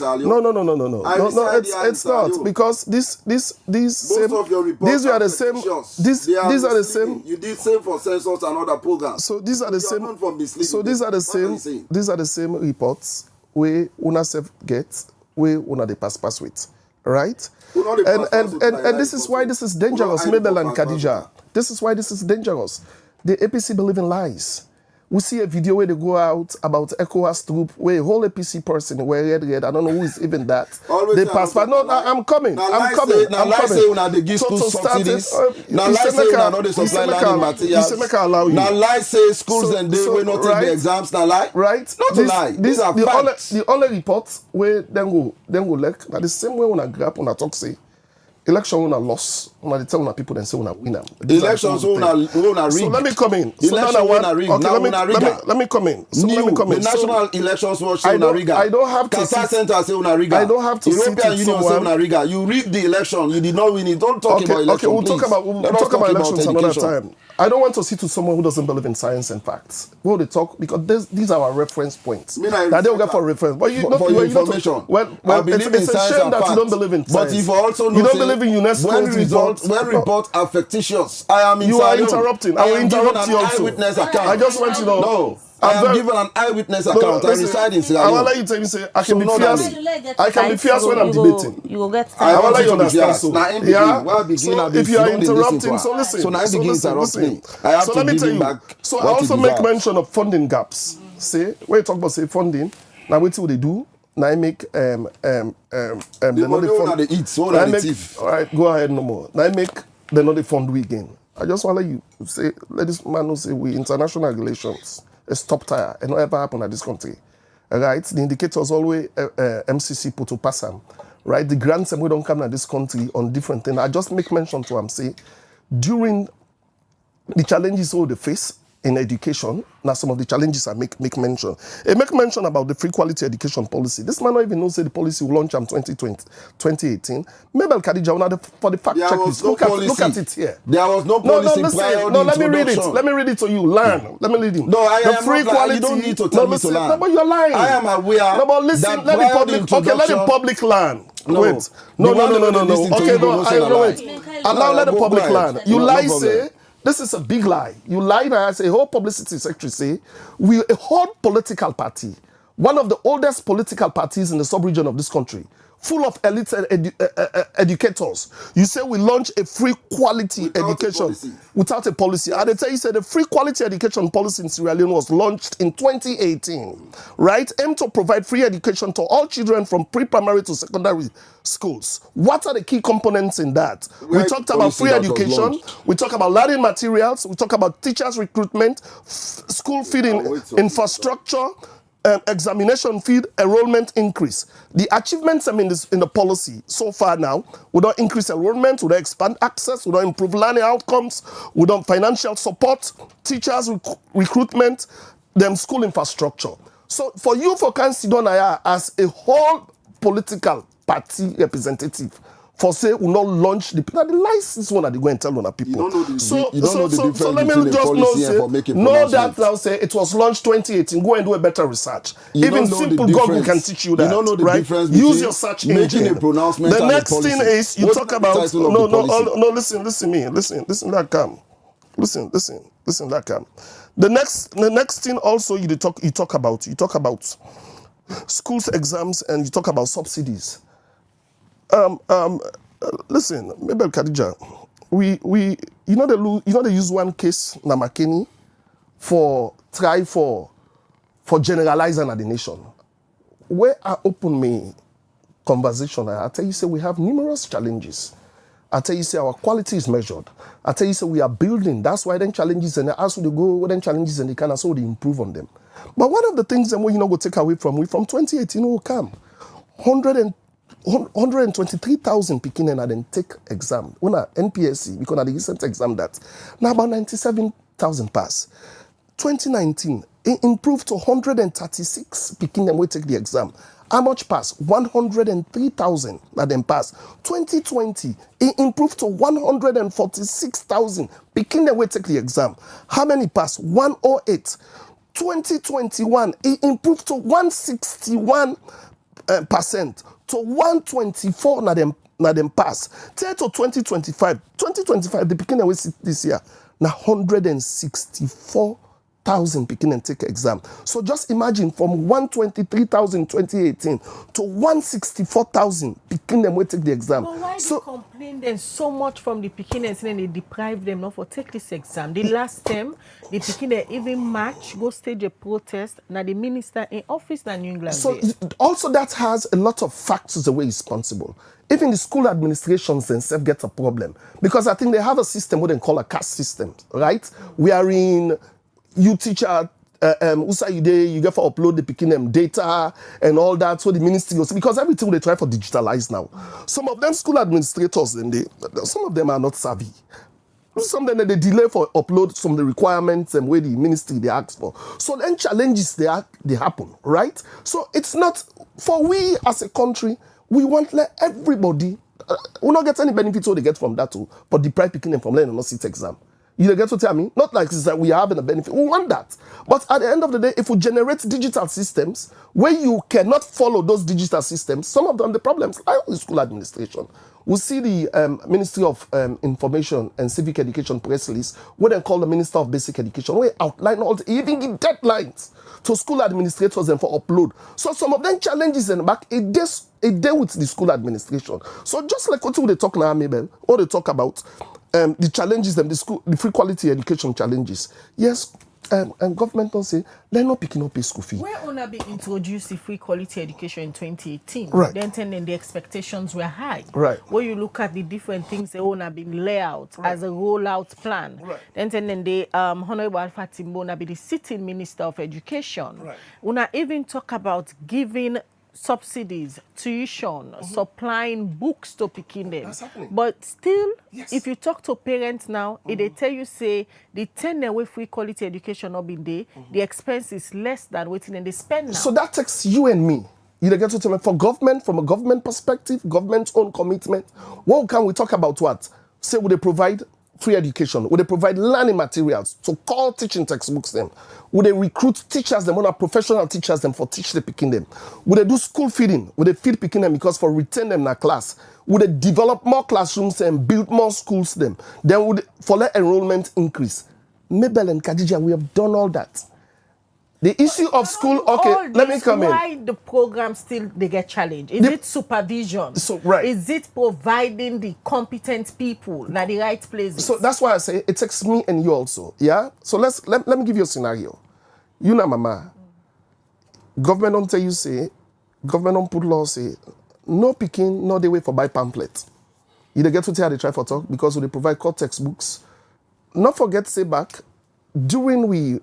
It's not, because these are the same. These are the same. You did same for census and other programs. So these are the same. So these are the same. These are the same reports we una self get, we una the pass with. Right? And this is why this is dangerous, Mabel and Khadija. This is why this is dangerous. The APC believe in lies. We see a video where they go out about ECOWAS troop, where a whole APC person wear red. I don't know who is even that. Always they pass, but no, I'm coming. I'm coming. Now, say when they give schools subsidies. Now, lie say when they supply learning materials. Now, lie say schools and they will not take the exams. Now, lie. Right. Not to lie. These are facts. The only reports where then go like now the same way when I grab on a talk say. Election when I lost, when I tell people then say when I win them. Elections when I rig. So let me come in. So election when I rig. Okay, let me come in. So let me come in. The national elections was say when I rig. I don't have to. Qatar Center say when I rig. I don't have to. European Union say when I rig. You rigged the election. You did not win it. Don't talk about election. Okay, we'll talk about elections another time. I don't want to sit to someone who doesn't believe in science and facts. Well, they talk because these are our reference points. That they will get for reference. But you for your information. Well, it's a shame that you don't believe in science. But if also you don't believe in UNESCO results. When reports are fictitious, I am you are interrupting. I will interrupt you also. Eyewitness account. I just want to know. No. I am given an eyewitness account. I reside in Sierra Leone. I will let you tell me say I can be fierce. I can be fierce when I'm debating. You will get. I will let you understand. So yeah. So if you are interrupting, so listen. So now begin to interrupt me. I have to give him back. So I also make mention of funding gaps. Say when you talk about say funding, now what do they do? Now I make the money fund. They eat. So they thief. All right, go ahead no more. Now I make the not the fund we gain. I just want to let you say, let this man know say we international relations. A stop tire and whatever happened at this country. Right? The indicators always MCC put to pass them. Right? The grants we don't come at this country on different things. I just make mention to them say during the challenges all they face in education, now some of the challenges I make mention. I make mention about the free quality education policy. This man not even knows that the policy will launch in 2018. Maybe Khadija, for the fact check this. Look at it here. There was no policy prior to let me read it. Let me read it to you. Learn. Let me read it. No, I am not lying. You don't need to tell me to learn. No, but you're lying. I am aware. No, but listen. Let the public learn. No. Wait. No. Okay, wait. And now let the public learn. You lie, say. This is a big lie. You lied as a whole publicity secretary say, we a whole political party, one of the oldest political parties in the sub-region of this country, full of elite educators. You say we launch a free quality education without a policy. Yes. And they tell you, say the free quality education policy in Sierra Leone was launched in 2018, right? Aim to provide free education to all children from pre-primary to secondary schools. What are the key components in that? We talked about free education. We talk about learning materials. We talk about teachers recruitment, school feeding infrastructure, examination feed, enrollment increase. The achievements in the policy so far now, we don't increase enrollment, we don't expand access, we don't improve learning outcomes, we don't financial support, teachers recruitment, them school infrastructure. So for you, for Kansidonaya, as a whole political party representative, for say we not launch the license one that they go and tell on the people. So let me just know that now say it was launched 2018. Go and do a better research. Even simple Google can teach you that. You don't know the right? difference Use your search engine. A pronouncement the next thing is you talk about no. Listen that calm. Listen that calm. The next thing also you talk about schools exams and you talk about subsidies. Listen, Mabel Khadija, they use one case na Makeni for generalizing at the nation. Where I open my conversation, I tell you say we have numerous challenges. I tell you say our quality is measured. I tell you say we are building. That's why then challenges and as we go, then challenges and they can also improve on them. But one of the things that we go take away from 2018 will come 123,000 Pekin and then take exam. When NPSC, because of the recent exam that now about 97,000 pass. 2019, it improved to 136 Pekin and we take the exam. How much pass? 103,000 that then pass. 2020, it improved to 146,000 Pekin and we take the exam. How many pass? 108. 2021, it improved to 161%. To 124 na them pass. Till to 2025, the beginning we see this year, na 164,000 beginning take exam. So just imagine from 123,000 in 2018 to 164,000 beginning we take the exam. But why do you complain then so much from the beginners and they deprive them not for take this exam? The last time, the beginner even march, go stage a protest, now the minister in office na New England. So also that has a lot of factors the way responsible. Even the school administrations themselves get a problem because I think they have a system what they call a caste system, right? We are in you teacher you get for upload the picking data and all that. So the ministry goes because everything they try for digitalize now. Some of them school administrators some of them are not savvy. Some of them they delay for upload some of the requirements and where the ministry they ask for. So then challenges they happen, right? So it's not for we as a country. We want let everybody. We not get any benefits what they get from that too, but deprive picking them from learning not sit exam. You get to tell me? Not like it's that we are having a benefit. We want that. But at the end of the day, if we generate digital systems where you cannot follow those digital systems, some of them the problems like the school administration. We see the Ministry of Information and Civic Education press release, what they call the Minister of Basic Education, where outline all the even give deadlines to school administrators and for upload. So some of them challenges in the back, it deals with the school administration. So just like what they talk now, Mabel, what they talk about the challenges, the free quality education challenges. Yes, and government don't say they're not picking up a school fee. Where Ona be introduced the free quality education in 2018, right? Then the expectations were high, right? Where you look at the different things they Ona been laid out as a rollout plan, right? Then the Honorable Alpha Timbo Ona be the sitting Minister of Education, right? Una even talk about giving subsidies, tuition, supplying books to picking them. That's happening. But still, yes. If you talk to parents now, they tell you say the 10 away free quality education not been there, the expense is less than waiting and they spend now. So that takes you and me. You get to tell me for government, from a government perspective, government's own commitment. What can we talk about? What? Say would they provide free education? Would they provide learning materials? So call teaching textbooks them. Would they recruit teachers them, or professional teachers them for teach the picking them? Would they do school feeding? Would they feed picking them because for retain them in a class? Would they develop more classrooms and build more schools them? Then would for let enrollment increase? Mabel and Khadija, we have done all that. The issue of school, okay, let me come in. Why the program still they get challenged? Is it supervision? So right. Is it providing the competent people at the right places? So that's why I say it takes me and you also. Yeah. So let me give you a scenario. You know, mama. Government don't tell you say, government don't put law say, no picking, no they wait for buy pamphlet. You get to tell they try for talk because they provide core textbooks. Not forget say back during we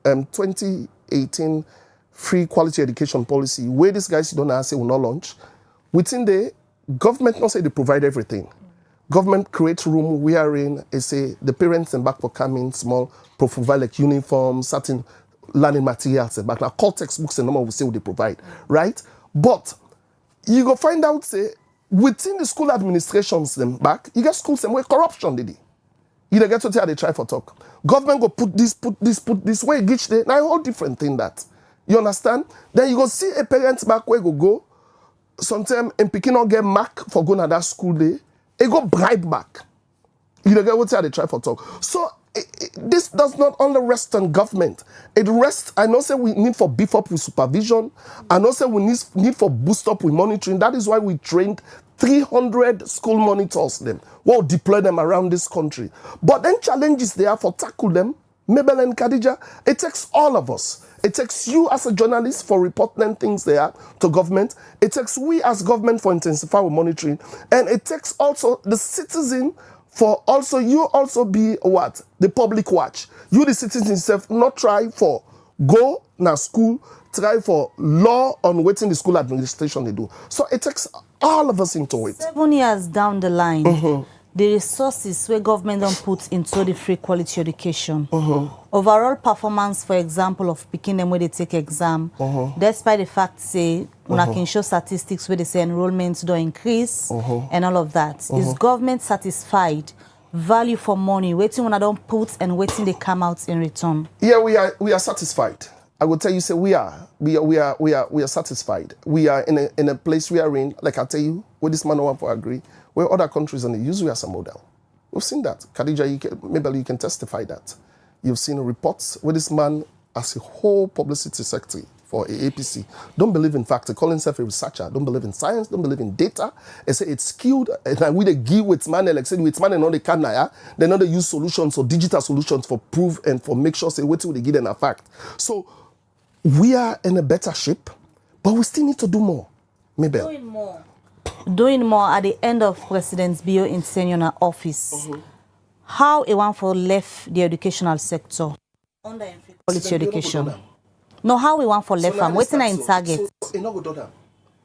2018 free quality education policy, where these guys don't say will not launch. Within the government not say they provide everything. Government create room wherein they say the parents and back for coming small provide like uniform, certain learning materials and back. Now core textbooks and normal will say what they provide, right? But you go find out say within the school administrations them back, you get schools them where corruption did it. You get to tell they try for talk. Government go put this way, each day. Now a whole different thing that. You understand? Then you go see a parent back where go. Sometimes and picking not get mark for going to that school day. It go bribe back. You get what they try for talk. So this does not only rest on government. It rests, I know say we need for beef up with supervision. I know say we need for boost up with monitoring. That is why we trained 300 school monitors them. We'll deploy them around this country. But then challenges there for tackle them, Mabel and Khadija, it takes all of us. It takes you as a journalist for reporting things there to government. It takes we as government for intensify monitoring. And it takes also the citizen for also you also be what? The public watch. You the citizen itself not try for go na school, try for law on waiting the school administration they do. So it takes all of us into it. 7 years down the line, the resources where government don't put into the free quality education, overall performance, for example, of picking them where they take exam, despite the fact say when I can show statistics where they say enrollments don't increase and all of that, is government satisfied? Value for money, waiting when I don't put and waiting they come out in return. Yeah, we are satisfied. I will tell you, say we are satisfied. We are in a place we are in, like I tell you, where this man no one for agree, where other countries on the use we as a model. We've seen that. Khadija, maybe you can testify that. You've seen reports where this man as a whole publicity secretary for APC don't believe in fact, they call himself a researcher, don't believe in science, don't believe in data. They say it's skilled, and we they give with man, like say with man and all the can they know they use solutions or digital solutions for prove and for make sure say what will they give them a fact. So we are in a better shape, but we still need to do more. Mabel. Doing more at the end of President Bio in tenure office. How a one for left the educational sector under quality education. No, how we want for left farm. Waiting in target.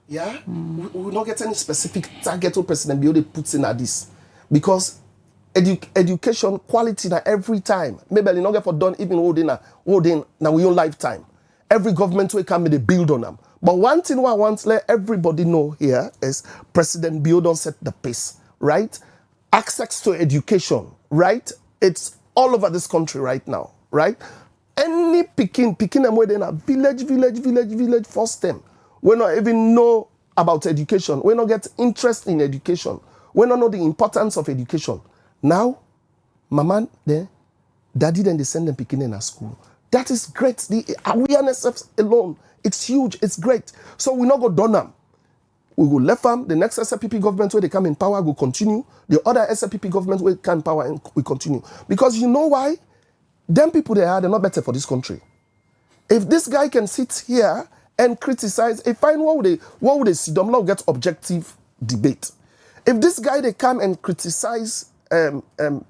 Yeah, we will not get any specific target or President Bio puts in at this because education quality na every time. Maybe not get for done even holding na we own lifetime. Every government will come and they build on them. But one thing I want to let everybody know here is President Bio don't set the pace, right? Access to education, right? It's all over this country right now, right? Any picking them where they in a village first them. We not even know about education. We not get interest in education. We not know the importance of education. Now, mama there, daddy then they send them picking in a school. That is great. The awareness alone, it's huge, it's great. So we not go done them. We will left them. The next SLPP government where they come in power will continue. The other SLPP government will come in power and will continue. Because you know why? Them people they're not better for this country. If this guy can sit here and criticize, if fine, what would they see? Them not get objective debate. If this guy they come and criticize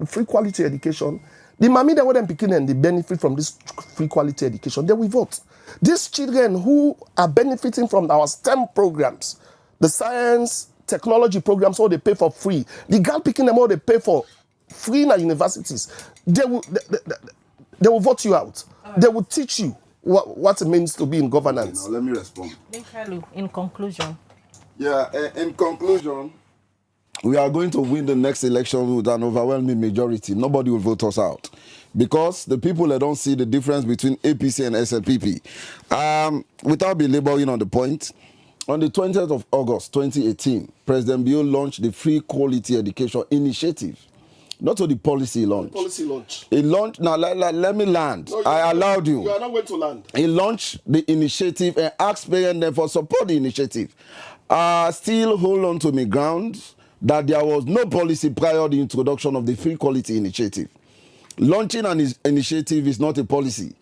free quality education, the mommy that want them picking and they benefit from this free quality education, they will vote. These children who are benefiting from our STEM programs, the science, technology programs, all they pay for free. The girl picking them all they pay for free in our universities. They will vote you out. They will teach you what it means to be in governance. Okay, now let me respond. In conclusion. Yeah, in conclusion, we are going to win the next election with an overwhelming majority. Nobody will vote us out. Because the people that don't see the difference between APC and SLPP. Without belaboring on the point, on the 20th of August 2018, President Bio launched the Free Quality Education Initiative. Not to the policy launch. Policy launch. He launched, now let me land. No, I allowed you. You are not going to land. He launched the initiative and asked parents them for support the initiative. Still hold on to my ground that there was no policy prior to the introduction of the free quality initiative. Launching an initiative is not a policy.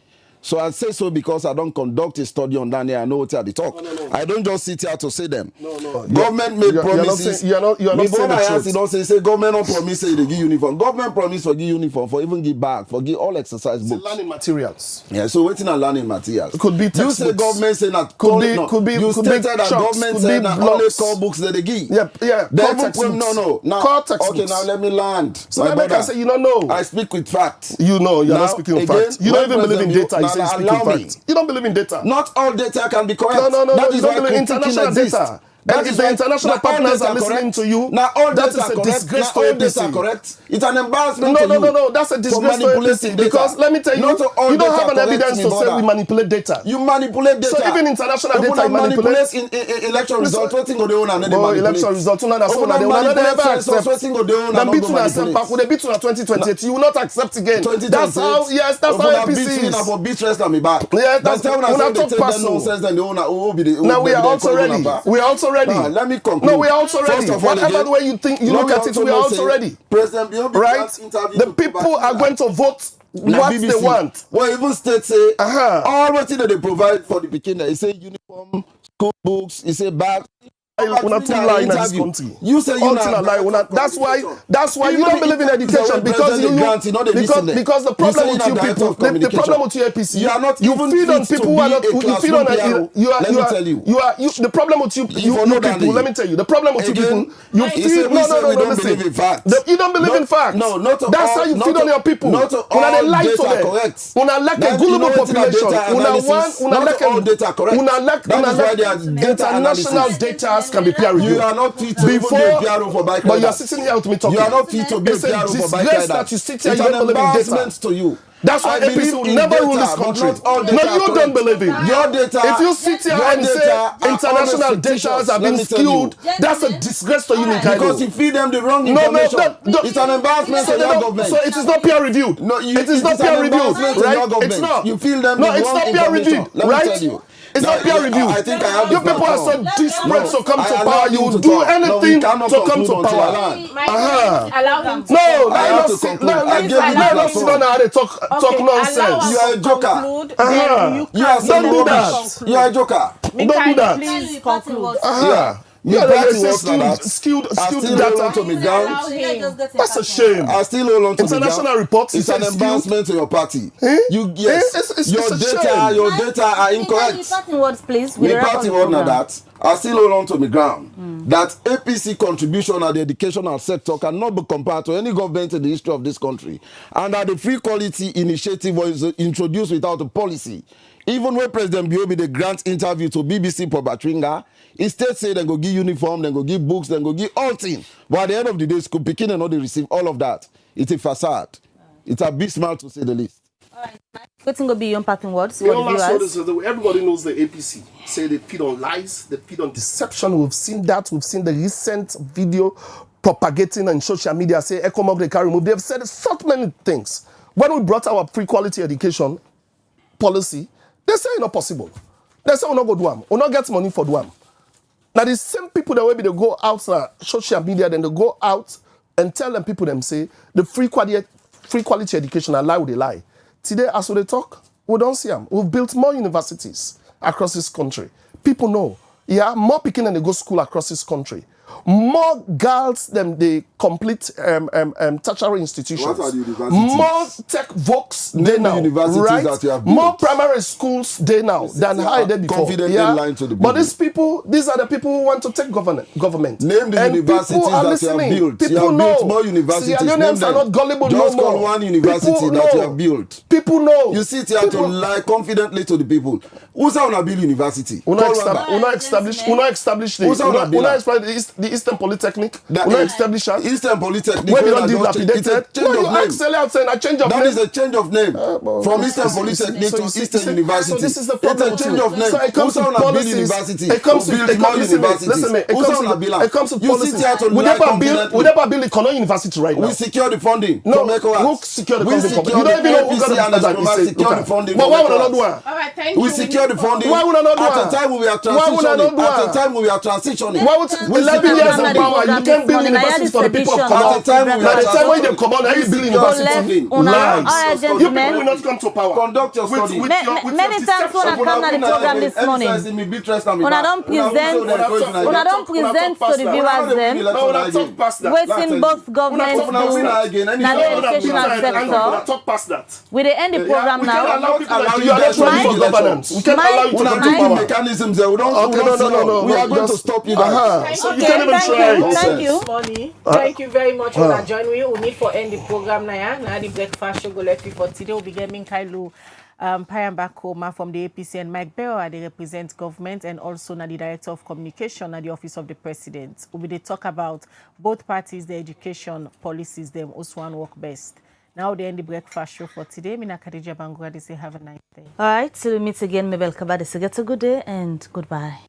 So I say so because I don't conduct a study on that. I know what they talk. No. I don't just sit here to say them. No. Government made promises. You are not saying the truth. Don't say government don't promise say they give uniform. Government promise for give uniform, for even give bag, for give all exercise books. Learning materials. Yeah, so waiting on learning materials. It could be textbooks. You say government say that you stated that government say that only core books that they give. Yeah. No. Now, okay, now let me land. So let me say you don't know. I speak with facts. You know, you're not speaking with facts. You don't even believe in data. You don't believe in data. Not all data can be correct. No. You don't believe in international data. And if the international partners are listening to you, now all that data is a disgrace to APC. Correct. It's an embarrassment to you. No. That's a disgrace to APC. Because let me tell you, you don't have an evidence to say we manipulate data. You manipulate data. So even international data manipulate in election results. What thing go they own and they manipulate? Election results. No, that's what they never accept. What thing go they own and they manipulate? When they beat you in 2028, you will not accept again. That's how. Yes, that's how APC is. For beat rest on me back. Yeah, that's how we talk personal. Now we are also ready. We are also ready. Let me conclude. No, we are also ready. Whatever way you think, you look at it, we are also ready. President right? The people are going to vote what BBC, they want. Well, even states say, all what they provide for the beginner, they say uniform, school books, they say bags. Una too lie in this country. You say you lie. That's why you don't believe in education because the problem with you people, the problem with you APC, you feed on people who are not. You feed on the problem with you people. Let me tell you, the problem with you people. You feed no. You don't believe in facts. No, not that's how you feed on your people. Una they lie to them. Una lack a gullible population. Una lack international data. Can be peer reviewed. You are not fit to be PRO for bike riders. But you are sitting here with me talking. You are not fit to be PRO for bike riders. That you sit here, it's you don't believe in data. To you. That's why APC will never rule this country. No, you don't believe in your data. If you sit here and say international data have been skewed, that's a disgrace to you, because you feed them the wrong information. It's an embarrassment to your government. So it is not peer reviewed. No, it is not peer reviewed, right? It's not. You feel them the wrong information. No, it's not peer reviewed, right? It's not peer review. I think I have you people are so desperate to come to power. You will do anything to come to power. Allow him to no, let us sit down and talk nonsense. You are a joker. Don't do that. You are a joker. Don't do that. Please conclude. Skewed data to me down. That's a shame. I still hold on to international reports. It's an embarrassment to your party. Your data are incorrect. Parting words, please. Me party word na that. I still hold on to the ground that APC contribution at the educational sector cannot be compared to any government in the history of this country, and that the free quality initiative was introduced without a policy. Even when President Biobi the grant interview to BBC for Batringa, he still say they go give uniform, they go give books, they go give all things. But at the end of the day, school picking and not they receive all of that. It's a facade. It's a big smile to say the least. All right. What's going to be your parting words? Everybody knows the APC. Say they feed on lies, they feed on deception. We've seen that. We've seen the recent video propagating on social media. Say ECOMOG they can remove. They've said so many things. When we brought our free quality education policy, they say it's not possible. They say we'll not go do them. We'll not get money for do them. Now the same people that maybe they go out on social media, then they go out and tell them people them say the free quality education and lie with they lie. Today, as we talk, we don't see them. We've built more universities across this country. People know. Yeah, more people than they go school across this country. More girls than they complete tertiary institutions. What are the universities? More tech vocs they now, right? That you have more primary schools they now than high they before. Confidently lying to the but these are the people who want to take government. Name the universities that you have built. People you have know. Built more universities. Sierra Leoneans are not gullible no more. Just call one university that you have built. People know. You sit here to lie confidently to the people. Who's on a build university? Una establish the. the Eastern Polytechnic. That We not establish that. Eastern Polytechnic. Where we don't dilapidated. It's a change No, of you name. ask Sele saying a change of name. That is a change of name. From Eastern Polytechnic to Eastern University. So this is the problem. It's a change of name. So it comes to policies. It comes to policies. We never build Economic University right now. We secure the funding. No, who secure the funding? You don't even know who got the funding. But why would I not do it? All right, thank you. We secure the funding. Why would I not do At it? the time we are transitioning. Why would I not do At it? the time we are transitioning. Why would 11 years in power? You can't build universities for the people of Commonwealth. At the time we By are the time when they come on, how you build university? Lies. You people will not come to power. Conduct your study. Many times when I come to the program this morning, when I don't present to the viewers them, waiting both government do now the educational sector. We dey end the program now. You are not ready for governance. We can't allow you to come to power. Mechanisms there. We are going to stop you guys. So you can't even try. Thank you. Thank you very much for joining me. We need for end the program now. Now the breakfast show go left for today. We'll be getting Kailu Payamba Koma from the APC and Mike Bero, they represent government, and also now the Director of Communication at the Office of the President. We'll be talk about both parties, the education policies, them also one work best. Now they end the breakfast show for today. Mina Khadija Bangura, they say have a nice day. All right, till we meet again, Mabel Kabade, say get a good day and goodbye.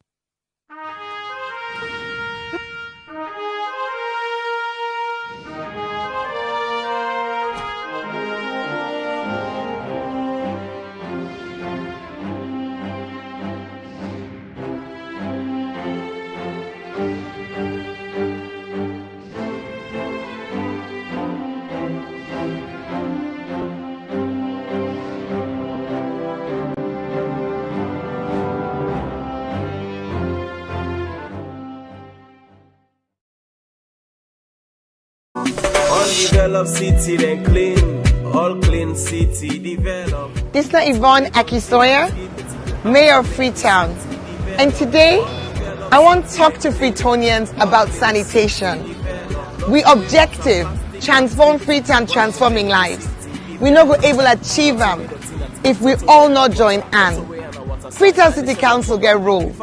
Develop city, then clean. All clean city, develop. This is Yvonne Akisoya, Mayor of Freetown. And today, I want to talk to Freetonians about sanitation. We objective, transform Freetown, transforming lives. We not go able to achieve them if we all not join hands. Freetown City Council get role,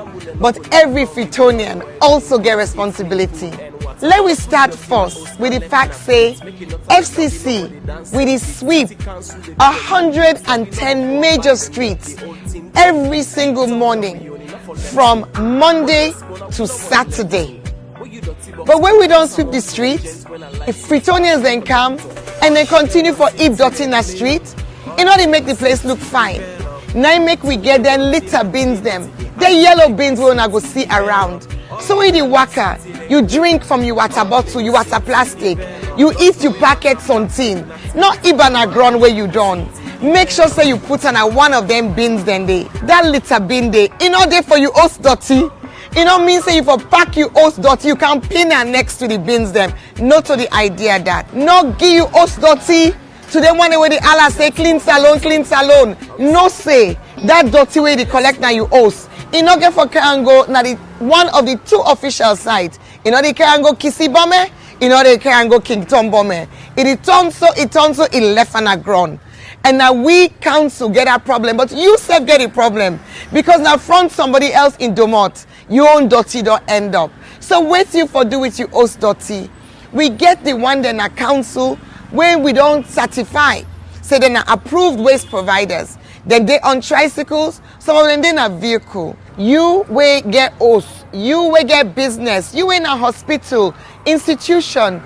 but every Freetonian also get responsibility. Let me start first with the fact say FCC with the sweep 110 major streets every single morning from Monday to Saturday. But when we don't sweep the streets, if Freetonians then come and they continue for heap dirty in the street, in order to make the place look fine. Now make we get them litter bins them. The yellow bins we wanna go see around. So when you waka, you drink from your water bottle, your water plastic, you eat your packet something, not even a ground where you done. Make sure say you put on one of them bins then they. That litter bin they, in order for you host dirty. You know mean say if you pack you host dirty, you can pin her next to the bins them. Not to the idea that. Not give you host dirty to them one way the Allah say clean salon. No say that dirty way they collect now you host. In order for Karango, now the one of the two official sites. In order Karango Kisi Bome, in order Karango Kington Bome. It turns so, it left on the ground. And now we council get a problem, but you self get a problem. Because now front somebody else in Domot, your own dirty don't end up. So wait you for do with you host dirty. We get the one then a council when we don't certify. So then are approved waste providers. Then they on tricycles, some of them they a vehicle. You will get host, you will get business, you in a hospital, institution,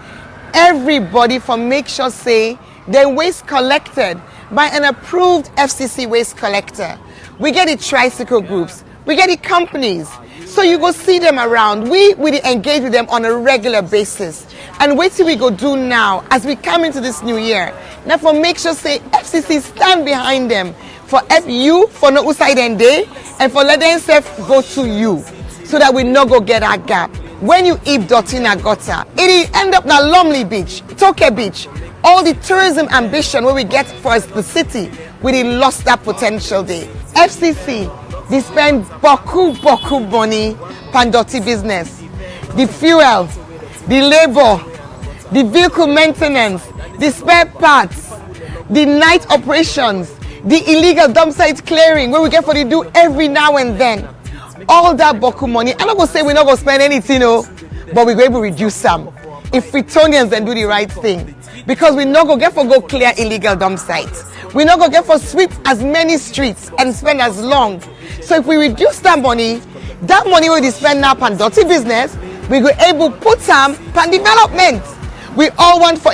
everybody from make sure say their waste collected by an approved FCC waste collector. We get the tricycle groups, we get the companies. So you go see them around. We engage with them on a regular basis. And wait till we go do now as we come into this new year. Now for make sure say FCC stand behind them. For you, for no side and day, and for let them self go to you, so that we no go get that gap. When you eat dirty in a gutter, it end up na Lumley Beach, Toke Beach, all the tourism ambition where we get for the city, we lost that potential there. FCC, they spend boku money pan dirty business, the fuel, the labor, the vehicle maintenance, the spare parts, the night operations. The illegal dump site clearing where we get for the do every now and then. All that boku money. I'm not gonna say we're not gonna spend anything, no. but we go able to reduce some. If Fritonians then do the right thing, because we no go get for go clear illegal dump sites. We no go get for sweep as many streets and spend as long. So if we reduce that money we spend now on dirty business, we go able put some on development. We all want for